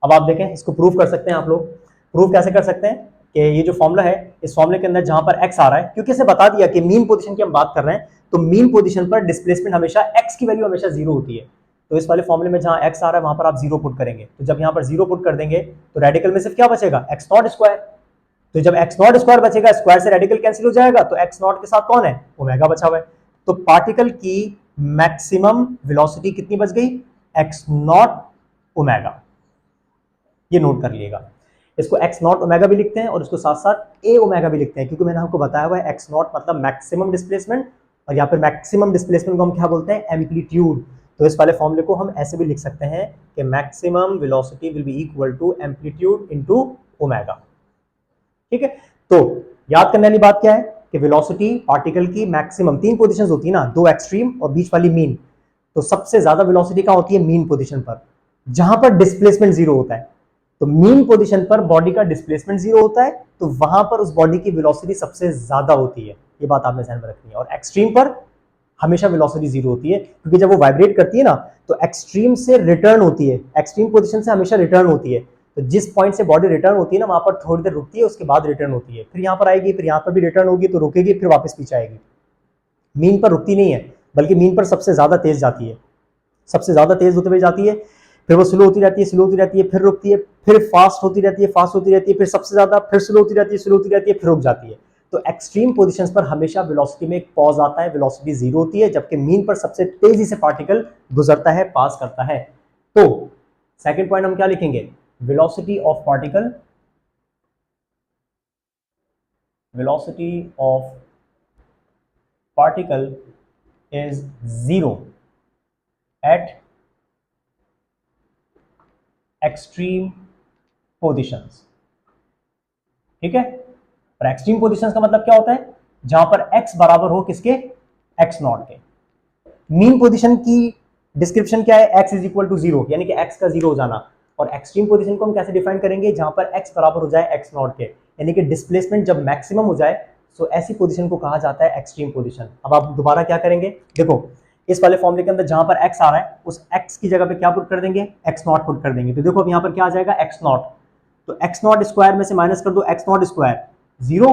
अब आप देखें, इसको प्रूव कर सकते हैं आप लोग। प्रूव कैसे कर सकते हैं कि ये जो फॉर्मूला है, इस फॉर्मूले के अंदर जहां पर x आ रहा है, क्योंकि इसे बता दिया कि मीन पोजीशन की हम बात कर रहे हैं, तो मीन पोजीशन पर डिस्प्लेसमेंट हमेशा x की वैल्यू हमेशा जीरो होती है। तो इस वाले फॉर्मूले में जहां x आ रहा है वहां पर आप जीरो पुट करेंगे। तो जब यहां पर जीरो पुट कर देंगे तो रेडिकल में सिर्फ क्या बचेगा? x not square. तो जब एक्स नॉट स्क्वायर बचेगा, स्क्वायर से रेडिकल कैंसिल हो जाएगा, तो एक्स नॉट के साथ कौन है, ओमेगा बचा हुआ है। तो पार्टिकल की मैक्सिमम वेलोसिटी कितनी बच गई, एक्स नॉट ओमेगा। ये नोट कर लिएगा, इसको एक्स नॉट ओमेगा भी लिखते हैं और इसको साथ साथ ए ओमेगा भी लिखते हैं, क्योंकि मैंने आपको बताया हुआ है एक्स नॉट मतलब मैक्सिमम डिस्प्लेसमेंट, और यहाँ पर मैक्सिमम डिस्प्लेसमेंट को हम क्या बोलते हैं, एम्पलीट्यूड। तो इस वाले फॉर्मूले को हम ऐसे भी लिख सकते हैं कि maximum velocity will be equal to amplitude into omega. ठीक है, तो याद करने वाली बात क्या है कि वेलोसिटी पार्टिकल की मैक्सिमम, तीन पोजीशंस होती है ना, दो एक्सट्रीम और बीच वाली मीन। तो सबसे ज्यादा वेलोसिटी कहां होती है, मीन पोजीशन पर, जहां पर डिस्प्लेसमेंट जीरो होता है। तो मीन पोजीशन पर बॉडी का डिस्प्लेसमेंट जीरो होता है, तो वहां पर उस बॉडी की वेलोसिटी सबसे ज्यादा होती है। ये बात आपने ध्यान में रखनी है। और एक्सट्रीम पर हमेशा वेलोसिटी जीरो होती है, क्योंकि जब वो वाइब्रेट करती है ना, तो एक्सट्रीम से रिटर्न होती है, एक्सट्रीम पोजीशन से हमेशा रिटर्न होती है। तो जिस पॉइंट से बॉडी रिटर्न होती है ना, वहां पर थोड़ी देर रुकती है, उसके बाद रिटर्न होती है, फिर यहां पर आएगी, फिर यहां पर भी रिटर्न होगी, तो रुकेगी, फिर वापस पीछे आएगी। मीन पर रुकती नहीं है, बल्कि मीन पर सबसे ज्यादा तेज जाती है, सबसे ज्यादा तेज होते हुए जाती है, फिर वो स्लो होती रहती है, स्लो होती रहती है, फिर रुकती है, फिर फास्ट होती रहती है, फास्ट होती रहती है, फिर सबसे ज्यादा, फिर स्लो होती रहती है, स्लो होती रहती है, फिर रुक जाती है। तो एक्सट्रीम पोजीशंस पर हमेशा वेलोसिटी में एक पॉज आता है, वेलोसिटी जीरो होती है, जबकि मीन पर सबसे तेजी से पार्टिकल गुजरता है, पास करता है। तो सेकंड पॉइंट हम क्या लिखेंगे, velocity of particle, velocity of particle is zero eight extreme positions. ठीक है, और एक्सट्रीम पोजिशंस का मतलब क्या होता है, जहां पर x बराबर हो किसके, x नॉट के। मीन पोजीशन की डिस्क्रिप्शन क्या है, x is equal to zero, यानी कि x का जीरो हो जाना। और एक्सट्रीम पोजीशन को हम कैसे डिफाइन करेंगे, जहां पर x बराबर हो जाए x नॉट के, यानी कि डिस्प्लेसमेंट जब मैक्सिमम हो जाए, तो ऐसी पोजीशन को कहा जाता है एक्सट्रीम पोजीशन। अब आप दोबारा क्या करेंगे, देखो इस वाले फॉर्मूले के अंदर जहां पर x आ रहा है, उस x की जगह पे क्या पुट कर देंगे, x नॉट पुट कर देंगे। तो देखो अब यहां पर क्या आ जाएगा, x नॉट, तो x नॉट स्क्वायर में से माइनस कर दो x not square, zero,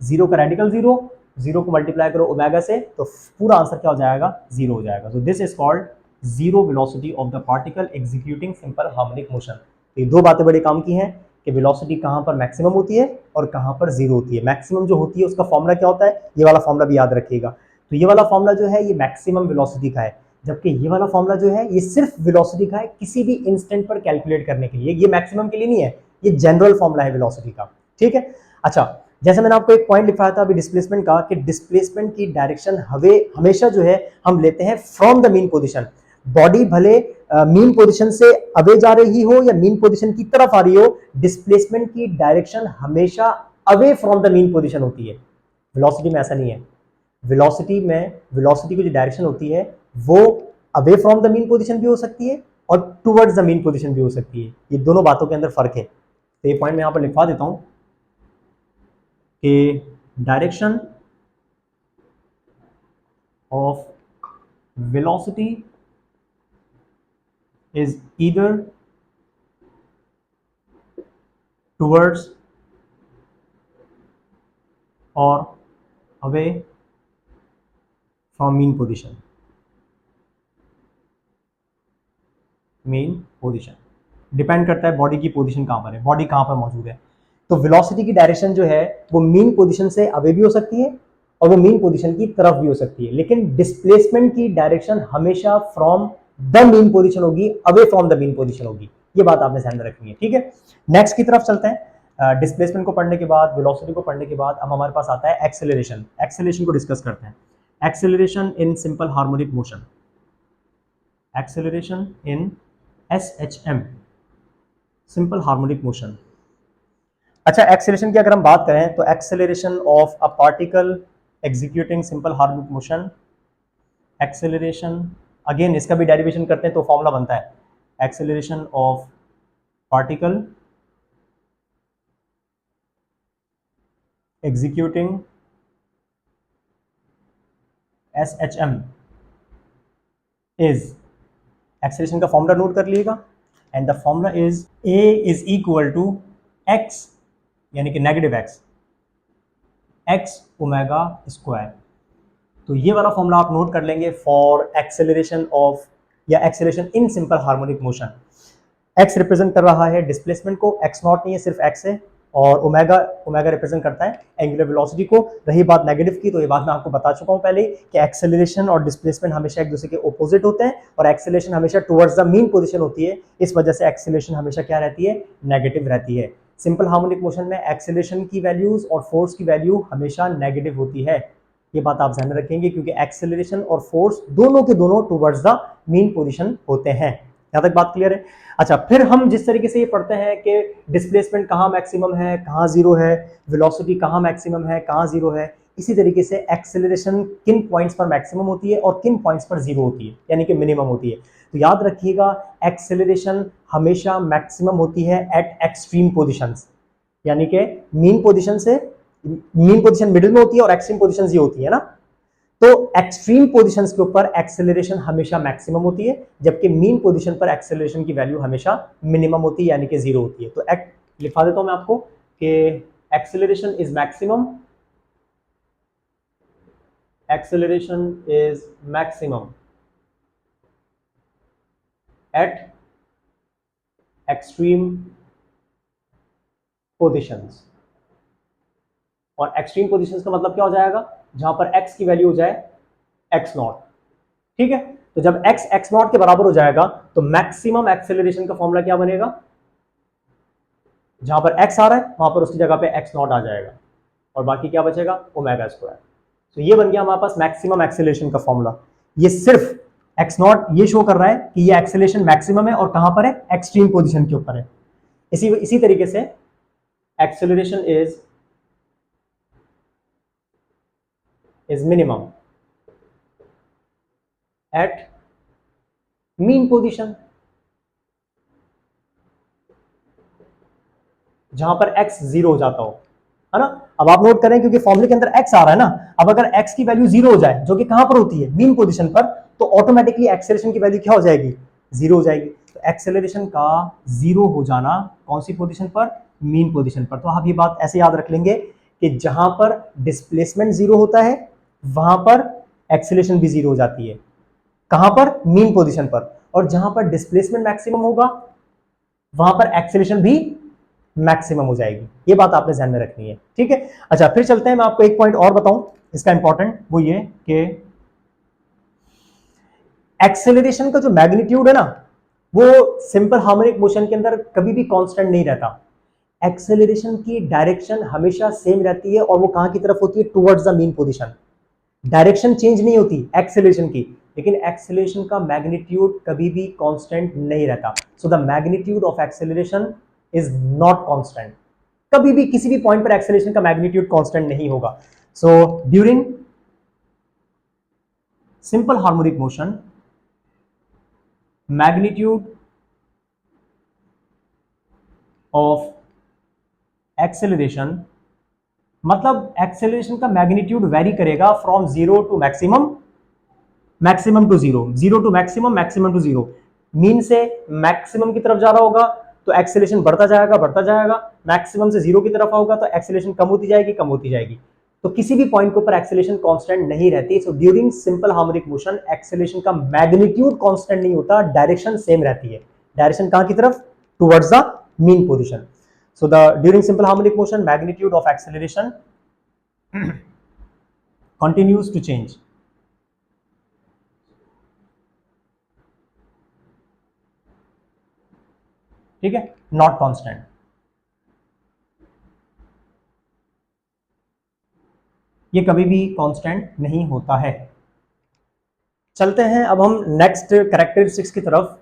zero का रेडिकल जीरो, जीरो को मल्टीप्लाई करो ओमेगा से, तो पूरा आंसर क्या हो जाएगा, जीरो हो जाएगा। So this is called zero velocity of the particle executing simple harmonic motion. तो ये दो बातें बड़े काम की हैं कि वेलोसिटी कहां पर मैक्सिमम होती है और कहां पर जीरो होती है। मैक्सिमम जो होती है उसका फॉर्मूला क्या होता है, ये वाला फॉर्मूला भी याद रखिएगा। तो ये वाला फॉर्मूला जो है ये मैक्सिमम वेलोसिटी का है, जबकि ये वाला फॉर्मूला जो है ये सिर्फ वेलोसिटी का है, किसी भी इंस्टेंट पर कैलकुलेट करने के लिए, ये मैक्सिमम के लिए नहीं है, ये जनरल फॉर्मूला है वेलोसिटी का। ठीक है, अच्छा जैसे मैंने आपको एक पॉइंट लिखाया था अभी डिस्प्लेसमेंट का, कि डिस्प्लेसमेंट की डायरेक्शन हमेशा जो है हम लेते हैं from the mean position. Body भले मीन पोजीशन से अवे जा रही हो या मीन पोजीशन की तरफ आ रही हो, डिस्प्लेसमेंट की डायरेक्शन हमेशा away from the mean position होती है। वेलोसिटी में ऐसा नहीं है, वेलोसिटी की जो डायरेक्शन होती है वो away from the mean position भी हो सकती है और टुवर्ड्स द मीन पोजीशन भी हो सकती है। ये दोनों बातों के अंदर फर्क है। तो ये पॉइंट मैं यहां पर लिखवा देता हूं कि direction of velocity is either towards और away from mean position. Mean position depend करता है बॉडी की पोजीशन कहां पर है, बॉडी कहां पर मौजूद है। तो वेलोसिटी की डायरेक्शन जो है वो मीन पोजीशन से अवे भी हो सकती है और वो मीन पोजीशन की तरफ भी हो सकती है, लेकिन डिस्प्लेसमेंट की डायरेक्शन हमेशा फ्रॉम द मीन पोजीशन होगी, away from the mean position होगी। ये बात आपने ध्यान में रखनी है। ठीक है, नेक्स्ट की तरफ चलते हैं। डिस्प्लेसमेंट को पढ़ने के बाद, वेलोसिटी को पढ़ने के बाद, अब हमारे पास आता है एक्सेलरेशन। एक्सेलरेशन को डिस्कस करते हैं। Acceleration in simple harmonic motion, acceleration in SHM, simple harmonic motion. अच्छा, एक्सेलरेशन की अगर हम बात करें तो acceleration of a particle executing simple harmonic motion, acceleration again इसका भी डेरिवेशन करते हैं तो फॉर्मूला बनता है acceleration of particle executing SHM is, acceleration का फॉर्मूला नोट कर लीजिएगा, and the formula is A is equal to x, यानी कि नेगेटिव x ओमेगा स्क्वायर। तो ये वाला फॉर्मूला आप नोट कर लेंगे फॉर एक्सेलरेशन ऑफ या acceleration in simple harmonic motion. x represent कर रहा है डिस्प्लेसमेंट को, x नॉट नहीं है सिर्फ x है, और ओमेगा ओमेगा रिप्रेजेंट करता है एंगुलर वेलोसिटी को। रही बात नेगेटिव की, तो ये बात मैं आपको बता चुका हूं पहले ही कि एक्सेलरेशन और डिस्प्लेसमेंट हमेशा एक दूसरे के ऑपोजिट होते हैं और एक्सेलरेशन हमेशा टुवर्ड्स द मीन पोजीशन होती है, इस वजह से एक्सेलरेशन हमेशा क्या रहती है, नेगेटिव रहती है। सिंपल हार्मोनिक मोशन में एक्सेलरेशन की वैल्यूज और फोर्स की वैल्यू हमेशा नेगेटिव होती है, ये बात आप ध्यान में रखेंगे, क्योंकि एक्सेलरेशन और फोर्स दोनों के दोनों टुवर्ड्स द मीन पोजीशन होते हैं। यहां तक बात क्लियर है? अच्छा, फिर हम जिस तरीके से ये पढ़ते हैं कि डिस्प्लेसमेंट कहाँ मैक्सिमम है, कहाँ जीरो है, वेलोसिटी कहाँ मैक्सिमम है, कहाँ जीरो है, इसी तरीके से एक्सेलरेशन किन पॉइंट्स पर मैक्सिमम होती है और किन पॉइंट्स पर जीरो होती है, यानी कि मिनिमम होती है। तो याद रखिएगा, एक्सेलरेशन हमेशा मैक्सिमम होती है एट एक्सट्रीम पोजिशंस, यानी कि मीन पोजिशन से, मीन पोजिशन मिडिल में होती है और एक्सट्रीम पोजिशन ये होती है ना, तो एक्सट्रीम पोजीशंस के ऊपर एक्सेलरेशन हमेशा मैक्सिमम होती है, जबकि मीन पोजीशन पर एक्सेलरेशन की वैल्यू हमेशा मिनिमम होती है, यानी कि जीरो होती है। तो लिखा देता हूं मैं आपको कि acceleration is maximum, acceleration is maximum eight extreme positions. और एक्सट्रीम पोजीशंस का मतलब क्या हो जाएगा, जहां पर x की वैल्यू हो जाए x नॉट, ठीक है। तो जब x x नॉट के बराबर हो जाएगा तो मैक्सिमम एक्सेलरेशन का फॉर्मूला क्या बनेगा, जहां पर x आ रहा है वहां पर उसकी जगह पे x नॉट आ जाएगा और बाकी क्या बचेगा, ओमेगा स्क्वायर। तो ये बन गया हमारे पास मैक्सिमम एक्सेलरेशन का फॉर्मूला। ये सिर्फ x नॉट ये शो कर रहा है कि ये एक्सेलरेशन मैक्सिमम है और कहां पर है, एक्सट्रीम पोजीशन के ऊपर है। इसी तरीके से acceleration is minimum at mean position, जहां पर x जीरो हो जाता हो, है ना। अब आप नोट करें, क्योंकि फॉर्मूले के अंदर x आ रहा है ना, अब अगर x की वैल्यू जीरो हो जाए, जो कि कहां पर होती है, मीन पोजीशन पर, तो ऑटोमेटिकली एक्सेलरेशन की वैल्यू क्या हो जाएगी, जीरो हो जाएगी। तो एक्सेलरेशन का जीरो हो जाना कौन सी पोजीशन पर, मीन पोजीशन पर। तो आप ये बात ऐसे याद रख लेंगे कि जहां पर डिस्प्लेसमेंट जीरो होता है वहां पर एक्सेलरेशन भी जीरो हो जाती है, कहां पर, मीन पोजीशन पर। और जहां पर डिस्प्लेसमेंट मैक्सिमम होगा वहां पर एक्सेलरेशन भी मैक्सिमम हो जाएगी, ये बात आपने ध्यान में रखनी है, ठीक है। अच्छा, फिर चलते हैं, मैं आपको एक पॉइंट और बताऊं इसका इंपॉर्टेंट, वो ये कि एक्सेलरेशन का जो मैग्नीट्यूड है ना, वो सिंपल हार्मोनिक मोशन के अंदर कभी भी कांस्टेंट नहीं रहता। एक्सेलरेशन की डायरेक्शन हमेशा सेम रहती है और वो कहां की तरफ होती है, towards the mean position. Direction change नहीं होती एक्सेलरेशन की, लेकिन एक्सेलरेशन का मैग्नीट्यूड कभी भी कांस्टेंट नहीं रहता। So the magnitude of acceleration is not constant, कभी भी किसी भी पॉइंट पर एक्सेलरेशन का मैग्नीट्यूड कांस्टेंट नहीं होगा। So during simple harmonic motion, magnitude of acceleration, मतलब एक्सेलरेशन का मैग्नीट्यूड वेरी करेगा from zero to maximum, maximum to zero, zero to maximum, maximum to zero. Mean से मैक्सिमम की तरफ जा रहा होगा तो एक्सेलरेशन बढ़ता जाएगा, बढ़ता जाएगा। मैक्सिमम से जीरो की तरफ होगा तो एक्सेलरेशन कम होती जाएगी, कम होती जाएगी। तो किसी भी पॉइंट के ऊपर एक्सेलरेशन कांस्टेंट नहीं रहती। सो during simple harmonic motion acceleration का मैग्नीट्यूड कांस्टेंट नहीं होता, डायरेक्शन सेम रहती है। डायरेक्शन कहां की तरफ, towards the mean position. So the during simple harmonic motion magnitude of acceleration continues to change, ठीक है, नॉट कांस्टेंट। ये कभी भी कांस्टेंट नहीं होता है। चलते हैं अब हम नेक्स्ट कैरेक्टरिस्टिक्स की तरफ,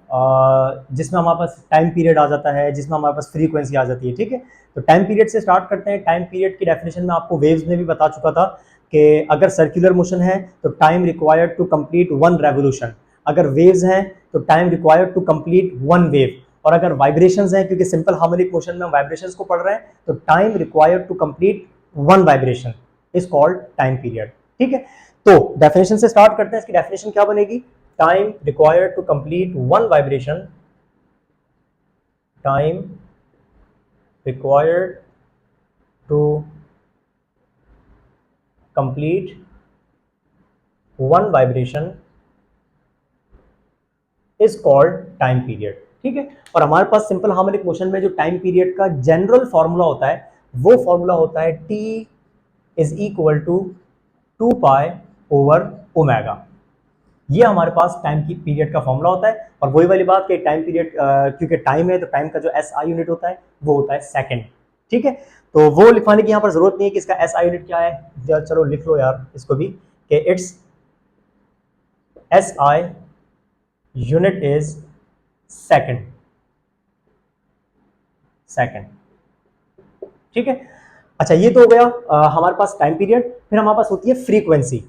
जिसमें हमारे पास टाइम पीरियड आ जाता है, जिसमें हमारे पास फ्रीक्वेंसी आ जाती है, ठीक है। तो टाइम पीरियड से स्टार्ट करते हैं। टाइम पीरियड की डेफिनेशन में आपको वेव्स में भी बता चुका था कि अगर सर्कुलर मोशन है तो time required to complete one revolution, अगर वेव्स हैं तो time required to complete one wave, और अगर वाइब्रेशंस हैं, क्योंकि सिंपल हार्मोनिक मोशन में हम वाइब्रेशंस को पढ़ रहे हैं, तो time required to complete one vibration is called time period, ठीक है। तो डेफिनेशन से स्टार्ट करते हैं। इसकी डेफिनेशन क्या बनेगी, time required to complete one vibration, time required to complete one vibration is called time period, ठीक है। और हमारे पास सिंपल हार्मोनिक मोशन में जो टाइम पीरियड का जनरल फॉर्मूला होता है वो फॉर्मूला होता है T इज इक्वल टू 2π/ω। ये हमारे पास टाइम की पीरियड का फॉर्मूला होता है। और वही वाली बात कि टाइम पीरियड, क्योंकि टाइम है तो टाइम का जो SI यूनिट होता है वो होता है सेकंड। ठीक है, तो वो लिखवाने की यहाँ पर जरूरत नहीं है कि इसका SI यूनिट क्या है। चलो लिख लो यार इसको भी कि it's SI unit is second. ठीक है, अच्छा ये तो हो गया हमारे पास टाइम पीरियड। फिर हमारे पास होती है फ्रीक्वेंसी।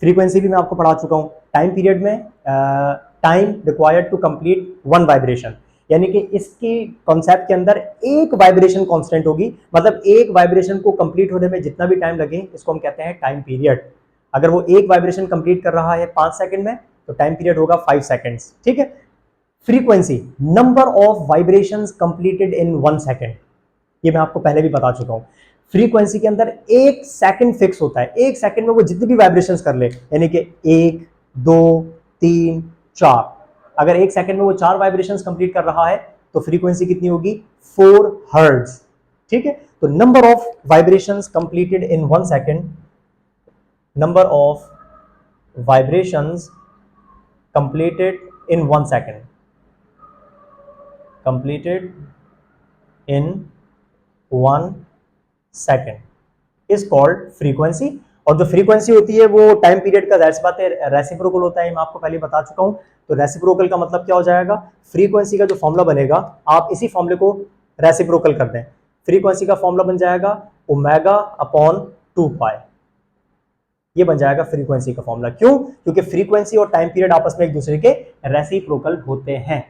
फ्रीक्वेंसी भी मैं आपको पढ़ा चुका हूं। टाइम पीरियड में time required to complete one vibration, यानी कि इसके कॉन्सेप्ट के अंदर एक वाइब्रेशन कांस्टेंट होगी, मतलब एक वाइब्रेशन को कंप्लीट होने में जितना भी टाइम लगे इसको हम कहते हैं टाइम पीरियड। अगर वो एक वाइब्रेशन कंप्लीट कर रहा है 5 सेकंड में तो टाइम पीरियड होगा 5 सेकंड्स। ठीक है, frequency number of vibrations completed in 1 second, ये मैं आपको पहले भी बता चुका हूं। फ्रीक्वेंसी के अंदर एक सेकंड फिक्स होता है, एक सेकंड में वो जितनी भी वाइब्रेशंस कर ले, यानी कि 1 2 3 4, अगर एक सेकंड में वो 4 वाइब्रेशंस कंप्लीट कर रहा है तो फ्रीक्वेंसी कितनी होगी 4 हर्ट्ज। ठीक है, तो number of vibrations completed in 1 second, number of vibrations completed in 1 second, completed in 1 second is called frequency. और जो फ्रीक्वेंसी होती है वो टाइम पीरियड का जाहिर सी बात है रेसिप्रोकल होता है, मैं आपको पहले बता चुका हूं। तो रेसिप्रोकल का मतलब क्या हो जाएगा, फ्रीक्वेंसी का जो फॉर्मूला बनेगा आप इसी फॉर्मूले को रेसिप्रोकल कर दें। फ्रीक्वेंसी का फॉर्मूला बन जाएगा ω/2π, ये बन जाएगा फ्रीक्वेंसी का फॉर्मूला। क्यों? क्योंकि फ्रीक्वेंसी और टाइम पीरियड आपस में एक दूसरे के रेसिप्रोकल होते हैं।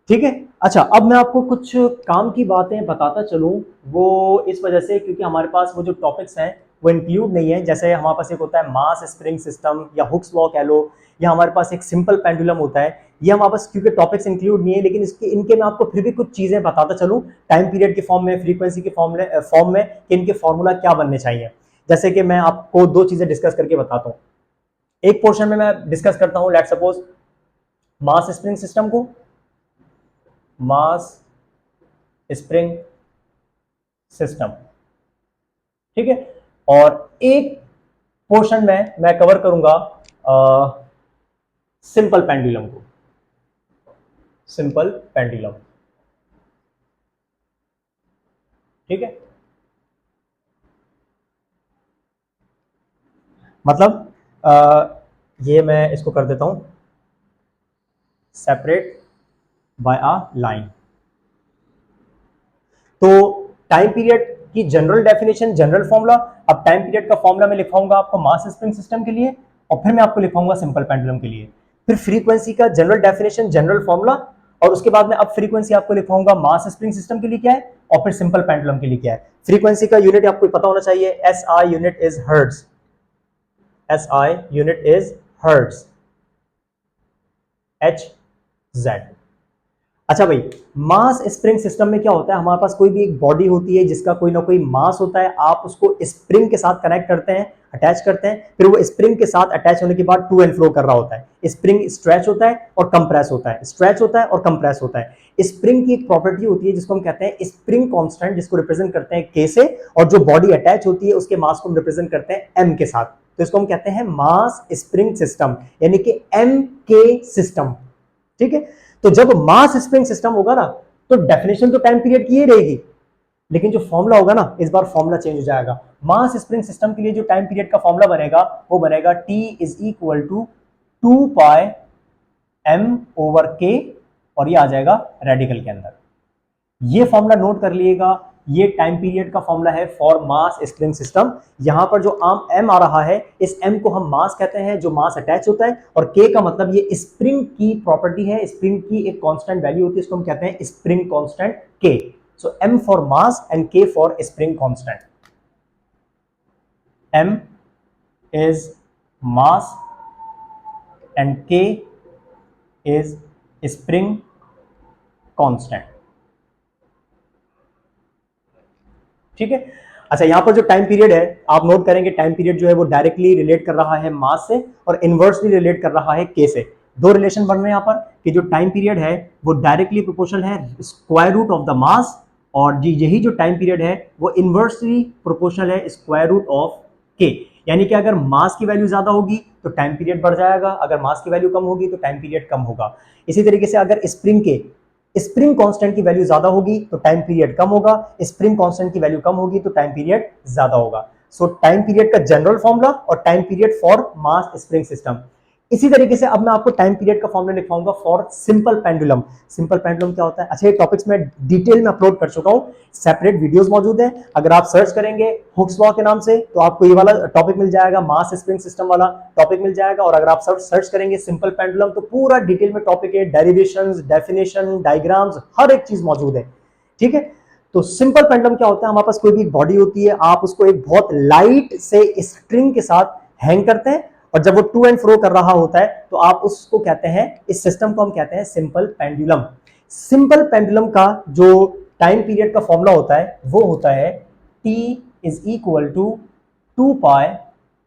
ठीक है, अच्छा अब मैं आपको कुछ काम की बातें बताता चलूं, वो इस वजह से क्योंकि हमारे पास वो जो टॉपिक्स हैं वो इंक्लूड नहीं है। जैसे हमारे पास एक होता है मास स्प्रिंग सिस्टम या हुक्स लॉ कह लो, या हमारे पास एक सिंपल पेंडुलम होता है। ये हमारे पास क्योंकि टॉपिक्स इंक्लूड नहीं है, लेकिन इनके मैं आपको फिर भी कुछ चीजें बताता चलूं टाइम पीरियड के फॉर्म में, फ्रीक्वेंसी के फॉर्म में कि इनके फॉर्मूला क्या बनने चाहिए। जैसे कि मैं आपको 2 चीजें डिस्कस करके बताता हूँ। एक पोर्शन में मैं डिस्कस करता हूँ, लेट सपोज मास स्प्रिंग सिस्टम को, मास स्प्रिंग सिस्टम। ठीक है, और एक पोर्शन में मैं कवर करूंगा सिंपल पेंडुलम को, सिंपल पेंडुलम। ठीक है, मतलब ये मैं इसको कर देता हूं सेपरेट बाय अ लाइन। तो टाइम पीरियड की जनरल डेफिनेशन, जनरल फॉर्मूला। अब टाइम पीरियड का फॉर्मूला मैं लिखाऊंगा आपको मास स्प्रिंग सिस्टम के लिए, और फिर मैं आपको लिखाऊंगा सिंपल पेंडुलम के लिए। फिर फ्रीक्वेंसी का जनरल डेफिनेशन, जनरल फॉर्मूला, और उसके बाद में अब फ्रीक्वेंसी आपको लिखाऊंगा मास स्प्रिंग सिस्टम के लिए क्या है, और फिर सिंपल पेंडुलम के लिए क्या है। फ्रीक्वेंसी का यूनिट आपको पता होना चाहिए, SI unit is hertz, SI unit is hertz, HZ। अच्छा भाई, मास स्प्रिंग सिस्टम में क्या होता है, हमारे पास कोई भी एक बॉडी होती है जिसका कोई ना कोई मास होता है, आप उसको स्प्रिंग के साथ कनेक्ट करते हैं, अटैच करते हैं, फिर वो स्प्रिंग के साथ अटैच होने के बाद टू एंड फ्रो कर रहा होता है। स्प्रिंग स्ट्रेच होता है और कंप्रेस होता है, स्ट्रेच होता है और कंप्रेस होता है। स्प्रिंग की एक प्रॉपर्टी होती है जिसको हम कहते हैं स्प्रिंग कांस्टेंट, जिसको रिप्रेजेंट करते हैं K से, और जो बॉडी अटैच होती है उसके मास को हम रिप्रेजेंट करते हैं M के साथ। तो इसको हम कहते हैं मास स्प्रिंग सिस्टम, यानी कि MK सिस्टम। ठीक है, तो जब मास स्प्रिंग सिस्टम होगा ना तो डेफिनेशन तो टाइम पीरियड की ही रहेगी, लेकिन जो फॉर्मूला होगा ना इस बार फॉर्मूला चेंज हो जाएगा। मास स्प्रिंग सिस्टम के लिए जो टाइम पीरियड का फॉर्मूला बनेगा वो बनेगा T is equal to 2πm/K, और ये आ जाएगा रेडिकल के अंदर। ये फॉर्मूला नोट कर लीजिएगा, ये टाइम पीरियड का फॉर्मूला है फॉर मास स्प्रिंग सिस्टम। यहां पर जो आम m आ रहा है, इस m को हम मास कहते हैं, जो मास अटैच होता है, और k का मतलब ये स्प्रिंग की प्रॉपर्टी है, स्प्रिंग की एक कांस्टेंट वैल्यू होती है, इसको हम कहते हैं spring constant k। So m for mass and k for spring constant. m is mass and k is spring constant. ठीक है, अच्छा यहां पर जो टाइम पीरियड है आप नोट करेंगे, टाइम पीरियड जो है वो डायरेक्टली रिलेट कर रहा है मास से और इनवर्सली रिलेट कर रहा है K से। दो रिलेशन बन रहे हैं यहाँ पर कि जो टाइम पीरियड है वो डायरेक्टली प्रोपोर्शनल है square root of the mass, और यही जो टाइम पीरियड है वो इनवर्सली प्रोपोर्शनल है स्क्वायर रूट ऑफ के। यानी कि अगर मास की वैल्यू ज्यादा होगी तो टाइम पीरियड बढ़ जाएगा, अगर मास की वैल्यू कम होगी तो टाइम पीरियड कम होगा। इसी तरीके से अगर स्प्रिंग कांस्टेंट की वैल्यू ज्यादा होगी तो टाइम पीरियड कम होगा, स्प्रिंग कांस्टेंट की वैल्यू कम होगी तो टाइम पीरियड ज्यादा होगा। सो टाइम पीरियड का जनरल फॉर्मूला और time period for mass spring system. इसी तरीके से अब मैं आपको टाइम पीरियड का फॉर्मूला लिखवाऊंगा for simple pendulum. Simple pendulum क्या होता है? अच्छा, ये टॉपिक्स में डिटेल में अपलोड कर चुका हूं, सेपरेट वीडियोस मौजूद हैं। अगर आप सर्च करेंगे हुक्स लॉ के नाम से तो आपको ये वाला टॉपिक मिल जाएगा, मास स्प्रिंग सिस्टम वाला टॉपिक मिल जाएगा। और अगर आप सर्च करेंगे सिंपल पेंडुलम तो पूरा डिटेल में टॉपिक है, डेरिवेशंस, डेफिनेशन, डायग्राम्स, हर एक चीज मौजूद है। ठीक है, तो सिंपल पेंडुलम क्या होता है? हमारे पास कोई भी बॉडी होती है, आप उसको एक बहुत लाइट से स्ट्रिंग के साथ हैंग करते हैं, और जब वो टू एंड फ्रो कर रहा होता है तो आप उसको कहते हैं, इस सिस्टम को हम कहते हैं सिंपल पेंडुलम। सिंपल पेंडुलम का जो टाइम पीरियड का फॉर्मूला होता है वो होता है T is equal to 2 pi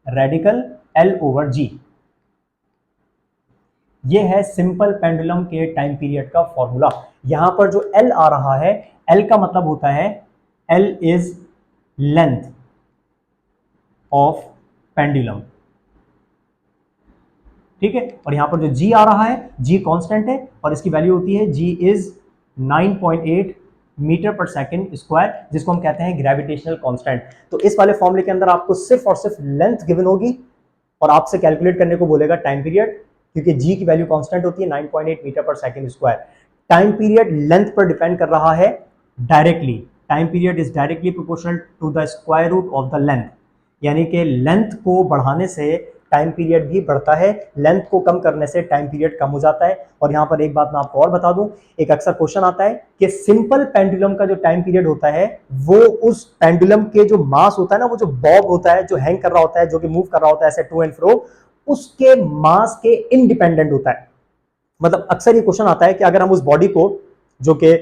radical L over G। ये है सिंपल पेंडुलम के टाइम पीरियड का फॉर्मूला। यहां पर जो L आ रहा है, L का मतलब होता है L is length of pendulum. ठीक है, और यहां पर जो G आ रहा है, G कांस्टेंट है और इसकी वैल्यू होती है G इज 9.8 मीटर पर सेकंड स्क्वायर, जिसको हम कहते हैं ग्रेविटेशनल कांस्टेंट। तो इस वाले फॉर्मूले के अंदर आपको सिर्फ और सिर्फ लेंथ गिवन होगी और आपसे कैलकुलेट करने को बोलेगा टाइम पीरियड, क्योंकि G की वैल्यू कांस्टेंट होती है 9.8 मीटर पर second square. Time period length पर डिपेंड कर रहा है directly. Time period is directly proportional to the square root of the length, यानी कि लेंथ को बढ़ाने से टाइम पीरियड भी बढ़ता है, लेंथ को कम करने से टाइम पीरियड कम हो जाता है। और यहां पर एक बात मैं आपको और बता दूं, एक अक्सर क्वेश्चन आता है कि सिंपल पेंडुलम का जो टाइम पीरियड होता है वो उस पेंडुलम के जो मास होता है ना, वो जो बॉब होता है, जो हैंग कर रहा होता है, जो कि मूव कर रहा होता है ऐसे टू एंड फ्रो, उसके मास के इंडिपेंडेंट होता है। मतलब अक्सर ये क्वेश्चन आता है कि अगर हम उस बॉडी को जो कि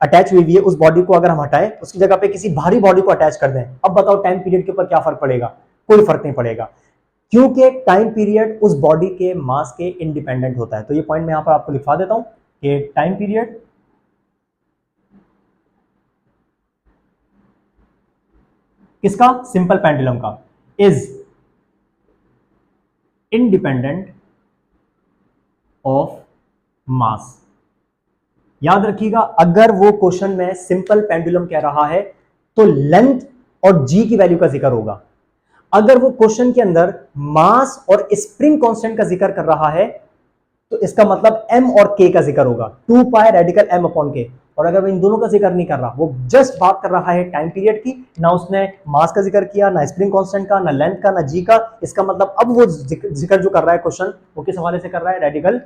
अटैच हुई है, उस बॉडी को अगर हम हटाएं, उसकी जगह पे किसी भारी बॉडी को अटैच कर दें, अब बताओ टाइम पीरियड के ऊपर क्या फर्क पड़ेगा? कोई फर्क नहीं पड़ेगा, क्योंकि टाइम पीरियड उस बॉडी के मास के इंडिपेंडेंट होता है। तो ये पॉइंट मैं यहां पर आपको लिखवा देता हूं कि टाइम पीरियड किसका? सिंपल पेंडुलम का इज इंडिपेंडेंट ऑफ मास। याद रखिएगा, अगर वो क्वेश्चन में सिंपल पेंडुलम कह रहा है तो लेंथ और जी की वैल्यू का जिक्र होगा। अगर वो क्वेश्चन के अंदर मास और स्प्रिंग कांस्टेंट का जिक्र कर रहा है तो इसका मतलब m और k का जिक्र होगा, 2 pi radical m upon k। और अगर वो इन दोनों का जिक्र नहीं कर रहा, वो जस्ट बात कर रहा है टाइम पीरियड की, ना उसने मास का जिक्र किया, ना स्प्रिंग कांस्टेंट का, ना लेंथ का, ना जी का, इसका मतलब अब वो जिक्र जो कर रहा है क्वेश्चन, वो किस हवाले से कर रहा है? Radical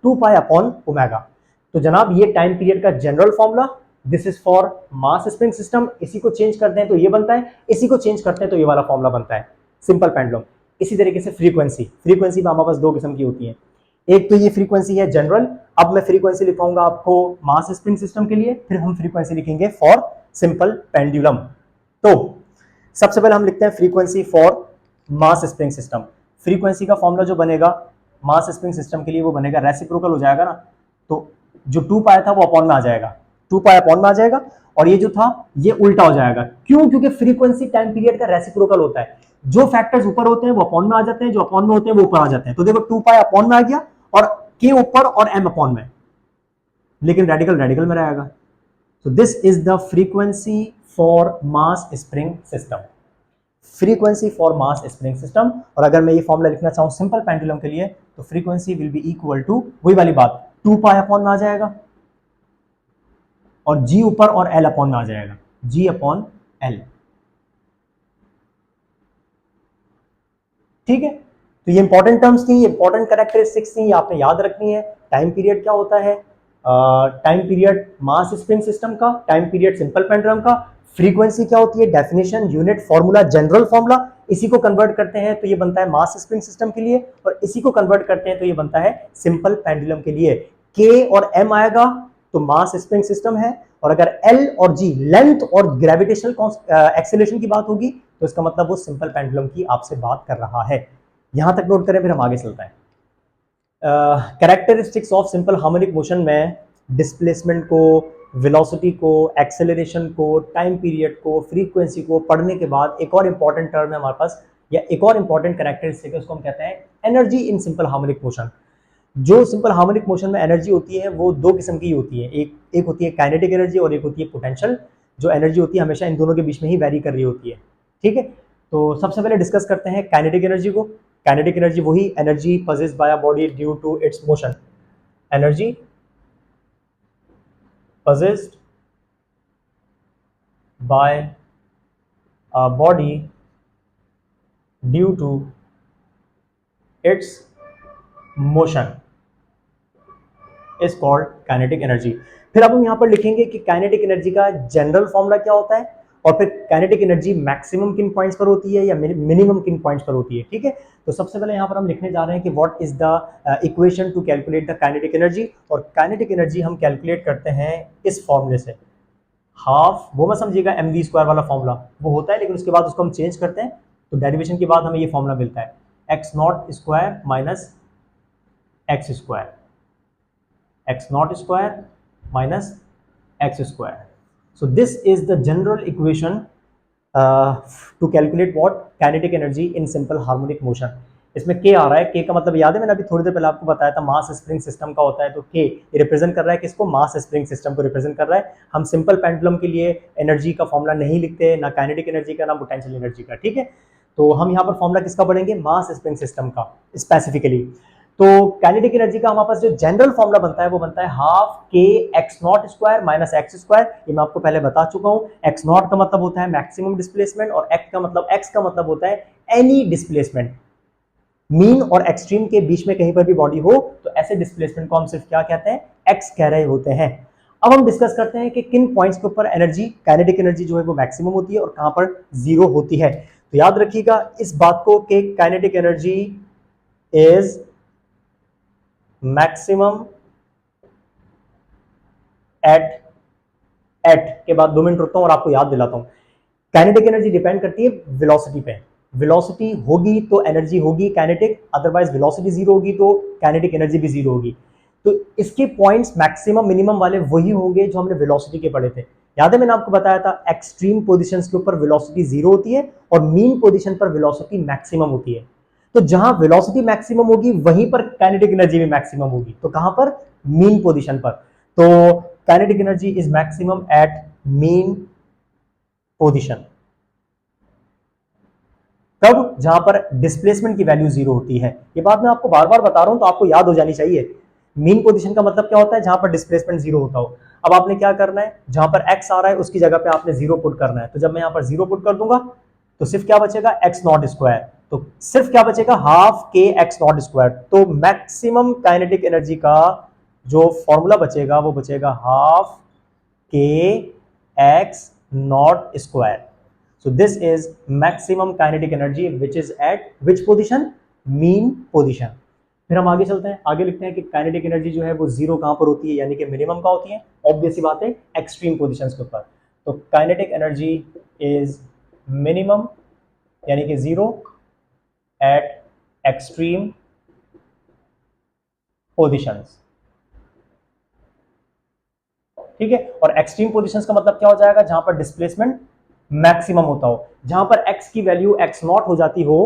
2 pi upon omega. तो जनाब ये टाइम पीरियड का general formula, this is for mass spring system. इसी को चेंज करते हैं तो ये बनता है, इसी को चेंज करते हैं तो ये वाला फॉर्मूला बनता है, सिंपल पेंडुलम। इसी तरीके से फ्रीक्वेंसी में हमारे पास दो किस्म की होती है। एक तो ये फ्रीक्वेंसी है जनरल, अब मैं फ्रीक्वेंसी लिखवाऊंगा आपको मास स्प्रिंग सिस्टम के लिए, फिर हम फ्रीक्वेंसी लिखेंगे फॉर सिंपल पेंडुलम। तो सबसे पहले हम लिखते हैं frequency for mass spring system. Frequency का फॉर्मूला जो बनेगा मास स्प्रिंग सिस्टम के लिए वो बनेगा, रेसिप्रोकल हो जाएगा ना, तो जो 2 पाई था वो अपॉन में आ जाएगा, 2 पाई अपॉन में आ जाएगा, और ये जो था ये उल्टा हो जाएगा। क्यों? क्योंकि फ्रीक्वेंसी टाइम पीरियड का रेसिप्रोकल होता है, जो फैक्टर्स ऊपर होते हैं वो अपॉन में आ जाते हैं, जो अपॉन में होते हैं वो ऊपर आ जाते हैं। तो देखो 2 पाई अपॉन में आ गया और के ऊपर और m अपॉन में, लेकिन रेडिकल रेडिकल में रहेगा। So this is the frequency for mass spring system. Frequency for mass spring system. और अगर मैं ये फॉर्मूला लिखना चाहूं सिंपल पेंडुलम के लिए तो frequency will be equal to वही वाली बात, 2 पाई अपॉन में आ जाएगा और g ऊपर और l अपॉन में आ जाएगा, g अपॉन l। ठीक है, तो ये इंपॉर्टेंट टर्म्स थी, इंपॉर्टेंट कैरेक्टरिस्टिक्स थी, ये आपने याद रखनी है। टाइम पीरियड क्या होता है? टाइम पीरियड मास स्प्रिंग सिस्टम का, टाइम पीरियड सिंपल पेंडुलम का। फ्रीक्वेंसी क्या होती है? Definition, unit, formula, general formula. इसी को कन्वर्ट करते हैं तो ये बनता है मास स्प्रिंग सिस्टम के लिए, और इसी को कन्वर्ट करते हैं तो ये बनता है सिंपल पेंडुलम के लिए। के और एम आएगा तो मास स्प्रिंग सिस्टम है, और अगर एल और जी लेंथ और ग्रेविटेशनल एक्सेलरेशन की बात होगी तो इसका मतलब वो सिंपल पेंडुलम की आपसे बात कर रहा है। यहां तक नोट करें, फिर हम आगे चलते हैं। Characteristics of simple harmonic motion में डिस्प्लेसमेंट को, वेलोसिटी को, एक्सेलरेशन को, टाइम पीरियड को, फ्रीक्वेंसी को पढ़ने के बाद एक और इंपॉर्टेंट टर्म है हमारे पास, या एक और इंपॉर्टेंट कैरेक्टरिस्टिक है, उसको हम कहते हैं energy in simple harmonic motion. जो सिंपल हार्मोनिक मोशन में एनर्जी होती है वो दो किस्म की होती है, एक होती है काइनेटिक एनर्जी और एक होती है पोटेंशियल। जो एनर्जी होती है हमेशा इन दोनों के बीच में ही वैरी कर रही होती है, ठीक है। तो सबसे पहले डिस्कस करते हैं काइनेटिक एनर्जी को। काइनेटिक एनर्जी वही energy possessed by a body due to its motion, energy possessed by a body due to its motion is called kinetic energy। फिर अब हम यहां पर लिखेंगे कि काइनेटिक एनर्जी का जनरल फॉर्मूला क्या होता है, और फिर काइनेटिक एनर्जी मैक्सिमम किन पॉइंट्स पर होती है या मिनिमम किन पॉइंट्स पर होती है, ठीक है। तो सबसे पहले यहां पर हम लिखने जा रहे हैं कि what is the equation two calculate the kinetic energy. और काइनेटिक एनर्जी हम कैलकुलेट करते हैं इस फॉर्मूले से, हाफ, वो मत समझिएगा एम वी स्क्वायर वाला फॉर्मूला, वो होता है लेकिन उसके बाद उसको हम चेंज करते हैं, तो डेरिवेशन के बाद हमें ये फॉर्मूला मिलता है x not square minus x square, x not square minus x square. So this is the general equation two calculate what kinetic energy in simple harmonic motion. इसमें के आ रहा है, के का मतलब याद है मैंने अभी थोड़ी देर पहले आपको बताया था मास स्प्रिंग सिस्टम का होता है, तो के रिप्रेजेंट कर रहा है किसको, मास स्प्रिंग सिस्टम को रिप्रेजेंट कर रहा है। हम सिंपल पेंडुलम के लिए एनर्जी का फॉर्मूला नहीं लिखते, ना काइनेटिक एनर्जी का ना पोटेंशियल एनर्जी का, ठीक है। तो हम यहाँ पर फॉर्मूला किसका पढ़ेंगे, मास स्प्रिंग सिस्टम का स्पेसिफिकली। तो काइनेटिक एनर्जी का हमारे पास जो जनरल फॉर्मूला बनता है वो बनता है half k x not square minus x square. ये मैं आपको पहले बता चुका हूं। एक्स नॉट का मतलब होता है मैक्सिमम डिस्प्लेसमेंट और एक्स का मतलब होता है एनी डिस्प्लेसमेंट। मीन और एक्सट्रीम के बीच में कहीं पर भी बॉडी हो तो ऐसे डिस्प्लेसमेंट को हम सिर्फ क्या कहते हैं, एक्स कह रहे होते हैं। अब हम डिस्कस करते हैं कि किन पॉइंट्स के ऊपर एनर्जी, काइनेटिक एनर्जी जो है वो मैक्सिमम होती है और कहां पर जीरो होती है। तो याद रखिएगा इस बात को कि kinetic energy is maximum at के बाद 2 मिनट रुकता हूं और आपको याद दिलाता हूं। काइनेटिक एनर्जी डिपेंड करती है वेलोसिटी पे, वेलोसिटी होगी तो एनर्जी होगी काइनेटिक, अदरवाइज वेलोसिटी जीरो होगी तो काइनेटिक एनर्जी भी जीरो होगी। तो इसके पॉइंट्स मैक्सिमम मिनिमम वाले वही होंगे जो हमने वेलोसिटी के पढ़े थे। याद है मैंने आपको बताया था एक्सट्रीम पोजीशंस के ऊपर वेलोसिटी जीरो होती है और मीन पोजीशन पर वेलोसिटी मैक्सिमम होती है। तो जहां वेलोसिटी मैक्सिमम होगी वहीं पर काइनेटिक एनर्जी भी मैक्सिमम होगी। तो कहां पर, मीन पोजीशन पर। तो kinetic energy is maximum at mean position. कब, जहां पर डिस्प्लेसमेंट की वैल्यू जीरो होती है। ये बात मैं आपको बार बार बता रहा हूं तो आपको याद हो जानी चाहिए। मीन पोजीशन का मतलब क्या होता है, जहां पर डिस्प्लेसमेंट जीरो होता हो। अब आपने क्या करना है, जहां पर एक्स आ रहा है उसकी जगह पे आपने जीरो पुट करना है। तो जब मैं यहां पर जीरो पुट कर दूंगा तो सिर्फ क्या बचेगा, एक्स नॉट स्क्वायर। तो सिर्फ क्या बचेगा, half k x not square. तो मैक्सिमम काइनेटिक एनर्जी का जो फॉर्मूला बचेगा वो बचेगा half k x not square. So this is maximum kinetic energy which is at which position, mean position। फिर हम आगे चलते हैं, आगे लिखते हैं कि काइनेटिक एनर्जी जो है वो जीरो कहां पर होती है, यानी कि मिनिमम का होती है। ऑब्वियस सी बात है, एक्सट्रीम पोजीशंस के ऊपर। तो काइनेटिक एनर्जी इज मिनिमम यानी कि जीरो एट एक्सट्रीम पोजीशंस, ठीक है। और एक्सट्रीम पोजीशंस का मतलब क्या हो जाएगा, जहां पर डिस्प्लेसमेंट मैक्सिमम होता हो, जहां पर x की वैल्यू x नॉट हो जाती हो।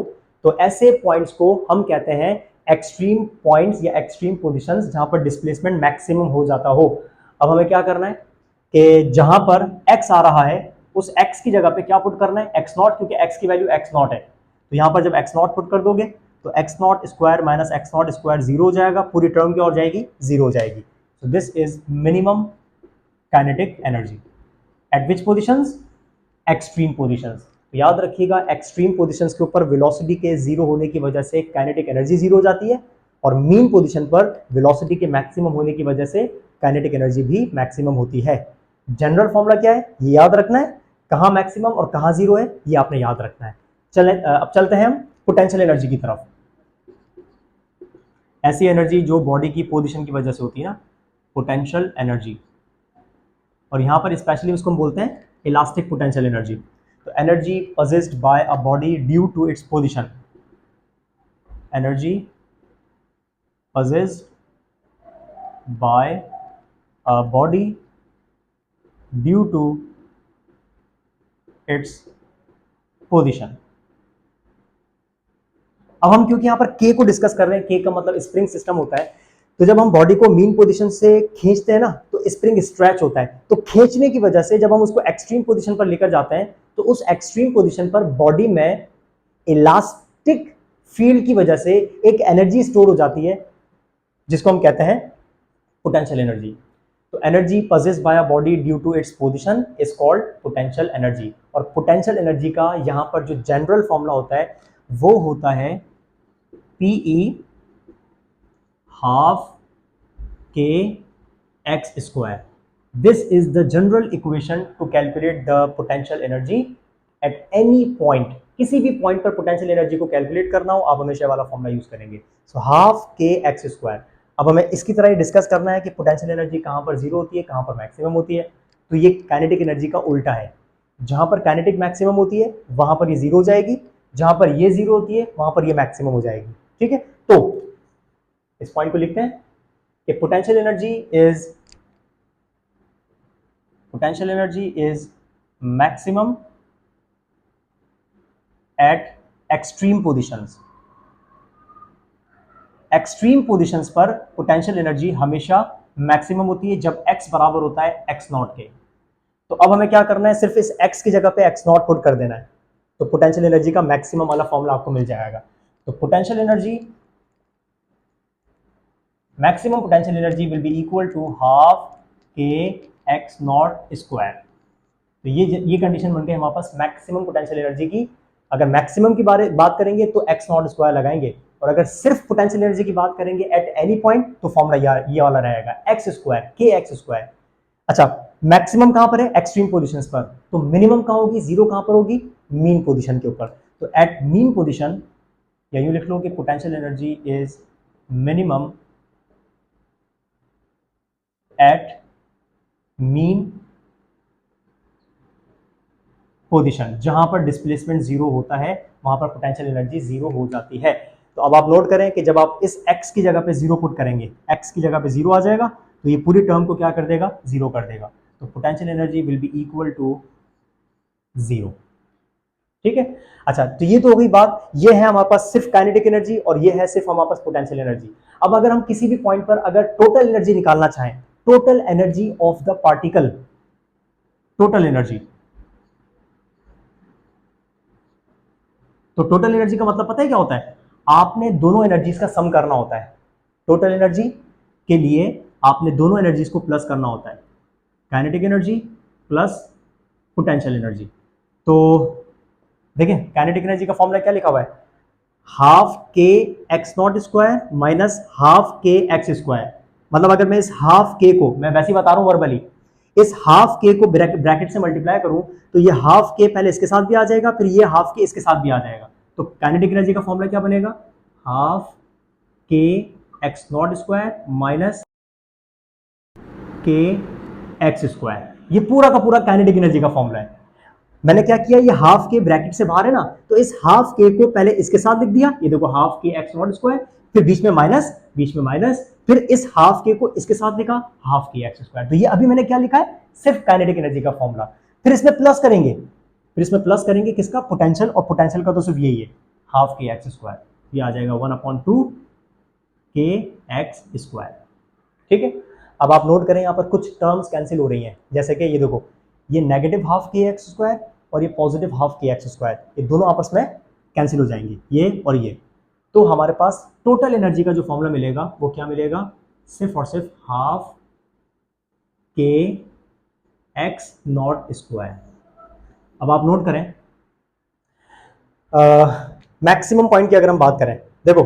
तो ऐसे पॉइंट्स को हम कहते हैं एक्सट्रीम पॉइंट्स या एक्सट्रीम पोजीशंस, जहां पर डिस्प्लेसमेंट मैक्सिमम हो जाता हो। अब हमें क्या करना है कि जहां पर x आ रहा है उस x की जगह पे क्या पुट करना है, x नॉट, क्योंकि x की वैल्यू x नॉट है। तो यहां पर जब x नॉट पुट कर दोगे तो x not square minus x not square zero हो जाएगा, पूरी टर्म क्या हो जाएगी, जीरो हो जाएगी। तो this is minimum kinetic energy at which positions, extreme positions. तो याद रखिएगा एक्सट्रीम पोजीशंस के ऊपर वेलोसिटी के जीरो होने की वजह से काइनेटिक एनर्जी जीरो हो जाती है और मीन पोजीशन पर वेलोसिटी के मैक्सिमम होने की वजह से काइनेटिक एनर्जी भी मैक्सिमम होती है। जनरल फॉर्मूला क्या है, ये याद रखना है, कहां मैक्सिमम और कहां जीरो है ये आपने याद रखना है। चले अब चलते हैं हम पोटेंशियल एनर्जी की तरफ। ऐसी एनर्जी जो बॉडी की पोजीशन की वजह से होती है ना, पोटेंशियल एनर्जी। और यहां पर स्पेशली उसको हम बोलते हैं इलास्टिक पोटेंशियल एनर्जी। तो energy possessed by a body due to its position, energy possessed by a body due to its position। अब हम क्योंकि यहां पर के को डिस्कस कर रहे हैं, के का मतलब स्प्रिंग सिस्टम होता है, तो जब हम बॉडी को मीन पोजीशन से खींचते हैं ना तो स्प्रिंग स्ट्रेच होता है, तो खींचने की वजह से जब हम उसको एक्सट्रीम पोजीशन पर लेकर जाते हैं तो उस एक्सट्रीम पोजीशन पर बॉडी में इलास्टिक फील्ड की वजह से एक एनर्जी स्टोर हो जाती है जिसको हम कहते हैं पोटेंशियल एनर्जी। तो energy possessed by a body due to its position is called potential energy। और पोटेंशियल एनर्जी का यहां पर जो जनरल फॉर्मूला होता है वो होता है PE half k x square। This is the general equation to calculate the potential energy at any point। किसी भी पॉइंट पर पोटेंशियल एनर्जी को कैलकुलेट करना हो आप हमेशा वाला फॉर्मूला यूज करेंगे। So half k x square. अब हमें इसकी तरह डिस्कस करना है कि पोटेंशियल एनर्जी कहां पर जीरो होती है, कहां पर मैक्सिमम होती है। तो ये काइनेटिक एनर्जी का उल्टा है, जहां पर काइनेटिक मैक्सिमम होती है वहां पर ये जीरो हो जाएगी, जहां पर ये जीरो होती है वहां पर ये मैक्सिमम हो जाएगी। ठीक है, तो इस पॉइंट को लिखते हैं कि potential energy is maximum eight extreme positions. Extreme positions पर पोटेंशियल एनर्जी हमेशा मैक्सिमम होती है जब x बराबर होता है x नॉट के। तो अब हमें क्या करना है, सिर्फ इस x की जगह पे x नॉट पुट कर देना है, तो पोटेंशियल एनर्जी का मैक्सिमम वाला फॉर्मूला आपको मिल जाएगा। तो potential energy, maximum potential energy will be equal to half k x not square. तो ये कंडीशन बन गई हमारे पास मैक्सिमम पोटेंशियल एनर्जी की। अगर मैक्सिमम की बात करेंगे तो एक्स नॉट स्क्वायर लगाएंगे, और अगर सिर्फ पोटेंशियल एनर्जी की बात करेंगे एट एनी पॉइंट तो फॉर्मूला ये वाला रहेगा एक्स स्क्वायर के एक्स स्क्वायर। अच्छा, मैक्सिमम कहां पर है, एक्सट्रीम पोजीशंस पर, तो मिनिमम कहां होगी, जीरो कहां पर होगी, मीन पोजीशन के ऊपर। तो एट मीन पोजीशन, या यूं लिख लो कि potential energy is minimum at mean position. जहां पर डिस्प्लेसमेंट जीरो होता है वहां पर पोटेंशियल एनर्जी जीरो हो जाती है। तो अब आप नोट करें कि जब आप इस x की जगह पे जीरो पुट करेंगे, x की जगह पे जीरो आ जाएगा तो ये पूरी टर्म को क्या कर देगा, जीरो कर देगा। तो potential energy will be equal to zero. ठीक है, अच्छा, तो ये तो हो गई बात, ये है हमारे पास सिर्फ काइनेटिक एनर्जी और ये है सिर्फ हमारे पास पोटेंशियल एनर्जी। अब अगर हम किसी भी पॉइंट पर अगर टोटल एनर्जी निकालना चाहें, total energy of the particle, total energy, तो टोटल एनर्जी का मतलब पता है क्या होता है, आपने दोनों एनर्जीज का सम करना होता है। टोटल एनर्जी के लिए आपने दोनों एनर्जीज को प्लस करना होता है, kinetic energy plus potential energy. तो देखिए काइनेटिक एनर्जी का फॉर्मूला क्या लिखा हुआ है, half k x not square minus half k x square. मतलब अगर मैं इस हाफ के को, मैं वैसे ही बता रहा हूं वर्बली, इस हाफ के को ब्रैकेट से मल्टीप्लाई करूं तो ये हाफ के पहले इसके साथ भी आ जाएगा, फिर ये हाफ के इसके साथ भी आ जाएगा। तो काइनेटिक एनर्जी का फॉर्मूला क्या बनेगा, half k x not square minus के एक्स स्क्वायर। ये पूरा का पूरा काइनेटिक एनर्जी का फॉर्मूला है। मैंने क्या किया, ये हाफ के ब्रैकेट से बाहर है ना, तो इस हाफ के को पहले इसके साथ लिख दिया, ये देखो half k x not square, फिर बीच में माइनस, फिर इस हाफ के को इसके साथ लिखा हाफ के एक्स स्क्वायर। तो ये अभी मैंने क्या लिखा है, सिर्फ काइनेटिक एनर्जी का फॉर्मूला। फिर इसमें प्लस करेंगे, किसका, पोटेंशियल, और पोटेंशियल का तो सिर्फ यही है, हाफ के एक्स स्क्वायर। ये आ जाएगा 1/2 के एक्स स्क्वायर। ठीक है, अब आप नोट करें यहाँ पर कुछ टर्म्स कैंसिल हो रही हैं, जैसे कि ये देखो, ये negative half k x square और ये positive half k x square, ये दोनों आपस में कैंसिल हो जाएंगी, ये और ये। तो हमारे पास टोटल एनर्जी का जो फॉर्मूला मिलेगा वो क्या मिलेगा, सिर्फ और सिर्फ half k x not square. अब आप नोट करें, मैक्सिमम पॉइंट की अगर हम बात करें, देखो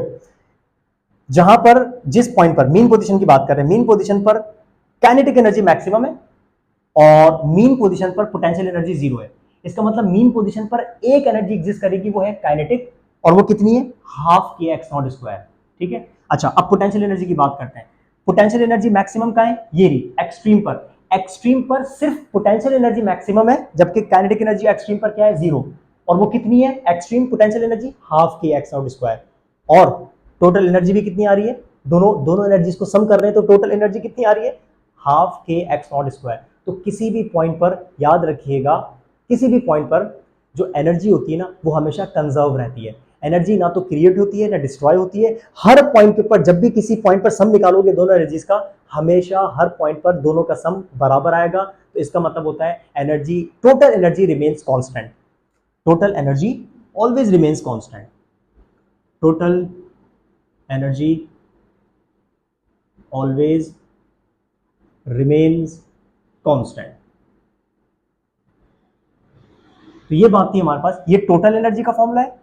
जहां पर जिस पॉइंट पर मीन पोजीशन की बात कर रहे हैं, मीन पोजीशन पर काइनेटिक एनर्जी मैक्सिमम है और मीन पोजीशन पर पोटेंशियल एनर्जी जीरो है। इसका मतलब मीन पोजीशन पर एक एनर्जी एग्जिस्ट करेगी, वो है काइनेटिक, और वो कितनी है, half k x not square. ठीक है, अच्छा, अब पोटेंशियल एनर्जी की बात करते हैं। पोटेंशियल एनर्जी मैक्सिमम का है, ये रही एक्सट्रीम पर। एक्सट्रीम पर सिर्फ पोटेंशियल एनर्जी मैक्सिमम है, जबकि काइनेटिक एनर्जी एक्सट्रीम पर क्या है, जीरो। और वो कितनी है, extreme potential energy half k x not square, और टोटल एनर्जी भी कितनी आ रही है, दोनों दोनों एनर्जीज को सम कर रहे हैं, तो टोटल एनर्जी कितनी आ रही है, half k x not square. तो किसी भी पॉइंट पर याद रखिएगा, किसी भी पॉइंट पर जो एनर्जी होती है ना वो हमेशा कंजर्व रहती है। एनर्जी ना तो क्रिएट होती है ना डिस्ट्रॉय होती है। हर पॉइंट पर जब भी किसी पॉइंट पर सम निकालोगे दोनों एनर्जीज का, हमेशा हर पॉइंट पर दोनों का सम बराबर आएगा। तो इसका मतलब होता है energy, total energy remains constant. Total energy always remains constant. Total energy always remains constant. तो ये बात थी हमारे पास, ये टोटल एनर्जी का फॉर्मूला है,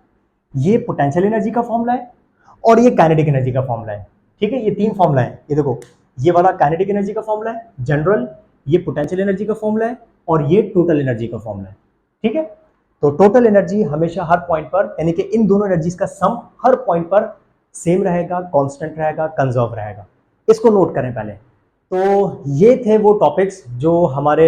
ये पोटेंशियल एनर्जी का फॉर्मूला है, और ये काइनेटिक एनर्जी का फॉर्मूला है। ठीक है, ये तीन फॉर्मूला है। ये देखो, ये वाला काइनेटिक एनर्जी का फॉर्मूला है जनरल, ये पोटेंशियल एनर्जी का फॉर्मूला है, और ये टोटल एनर्जी का फॉर्मूला है। ठीक है, तो टोटल एनर्जी हमेशा हर पॉइंट पर, यानी कि इन दोनों एनर्जीज का सम हर पॉइंट पर सेम रहेगा, कांस्टेंट रहेगा, कंजर्व रहेगा। इसको नोट करें पहले। तो ये थे वो टॉपिक्स जो हमारे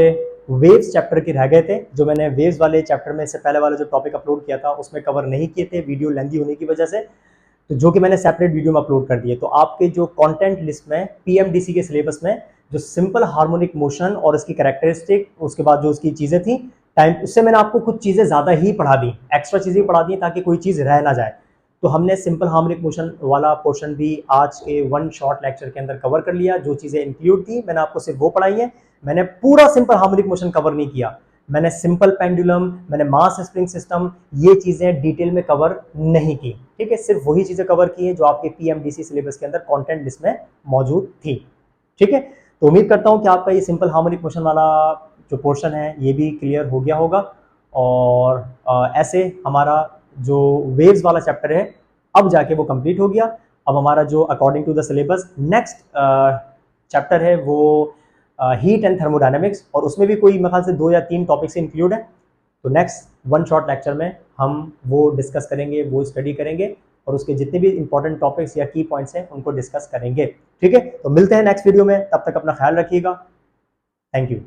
वेव्स चैप्टर के रह गए थे, जो मैंने वेव्स वाले चैप्टर में से पहले वाला जो टॉपिक अपलोड किया था उसमें कवर नहीं किए थे, वीडियो लेंथी होने की वजह से, तो जो कि मैंने सेपरेट वीडियो में अपलोड कर दिए। तो आपके जो कंटेंट लिस्ट में पीएमडीसी के सिलेबस में जो सिंपल हार्मोनिक मोशन और उसकी कैरेक्टरिस्टिक, उसके बाद जो उसकी चीज़ें थी टाइम, उससे मैंने आपको कुछ चीज़ें ज़्यादा ही पढ़ा दी, एक्स्ट्रा चीज़ें पढ़ा दी ताकि कोई चीज़ रह ना जाए। तो हमने सिंपल हार्मोनिक मोशन वाला पोर्शन भी आज के वन शॉर्ट लेक्चर के अंदर कवर कर लिया। जो चीज़ें इंक्लूड थी मैंने आपको सिर्फ वो पढ़ाई है। मैंने पूरा सिंपल हार्मोनिक मोशन कवर नहीं किया। मैंने सिंपल पेंडुलम, मैंने मास स्प्रिंग सिस्टम, ये चीज़ें डिटेल में कवर नहीं की। ठीक है, सिर्फ वही चीज़ें कवर की है जो आपके पीएमडीसी सिलेबस के अंदर कंटेंट लिस्ट में मौजूद थी। ठीक है, तो उम्मीद करता हूँ कि आपका ये सिंपल हार्मोनिक मोशन वाला जो पोर्शन है ये भी क्लियर हो गया होगा। और ऐसे हमारा जो वेव्स वाला चैप्टर है अब जाके वो कंप्लीट हो गया। अब हमारा जो according to the syllabus next chapter है वो हीट एंड थर्मोडायनेमिक्स, और उसमें भी कोई मेरे ख्याल से 2 या 3 टॉपिक्स इंक्लूड है। तो नेक्स्ट वन शॉर्ट लेक्चर में हम वो डिस्कस करेंगे, वो स्टडी करेंगे, और उसके जितने भी इंपॉर्टेंट टॉपिक्स या की पॉइंट्स हैं उनको डिस्कस करेंगे। ठीक है, तो मिलते हैं नेक्स्ट वीडियो में, तब तक अपना ख्याल रखिएगा। Thank you.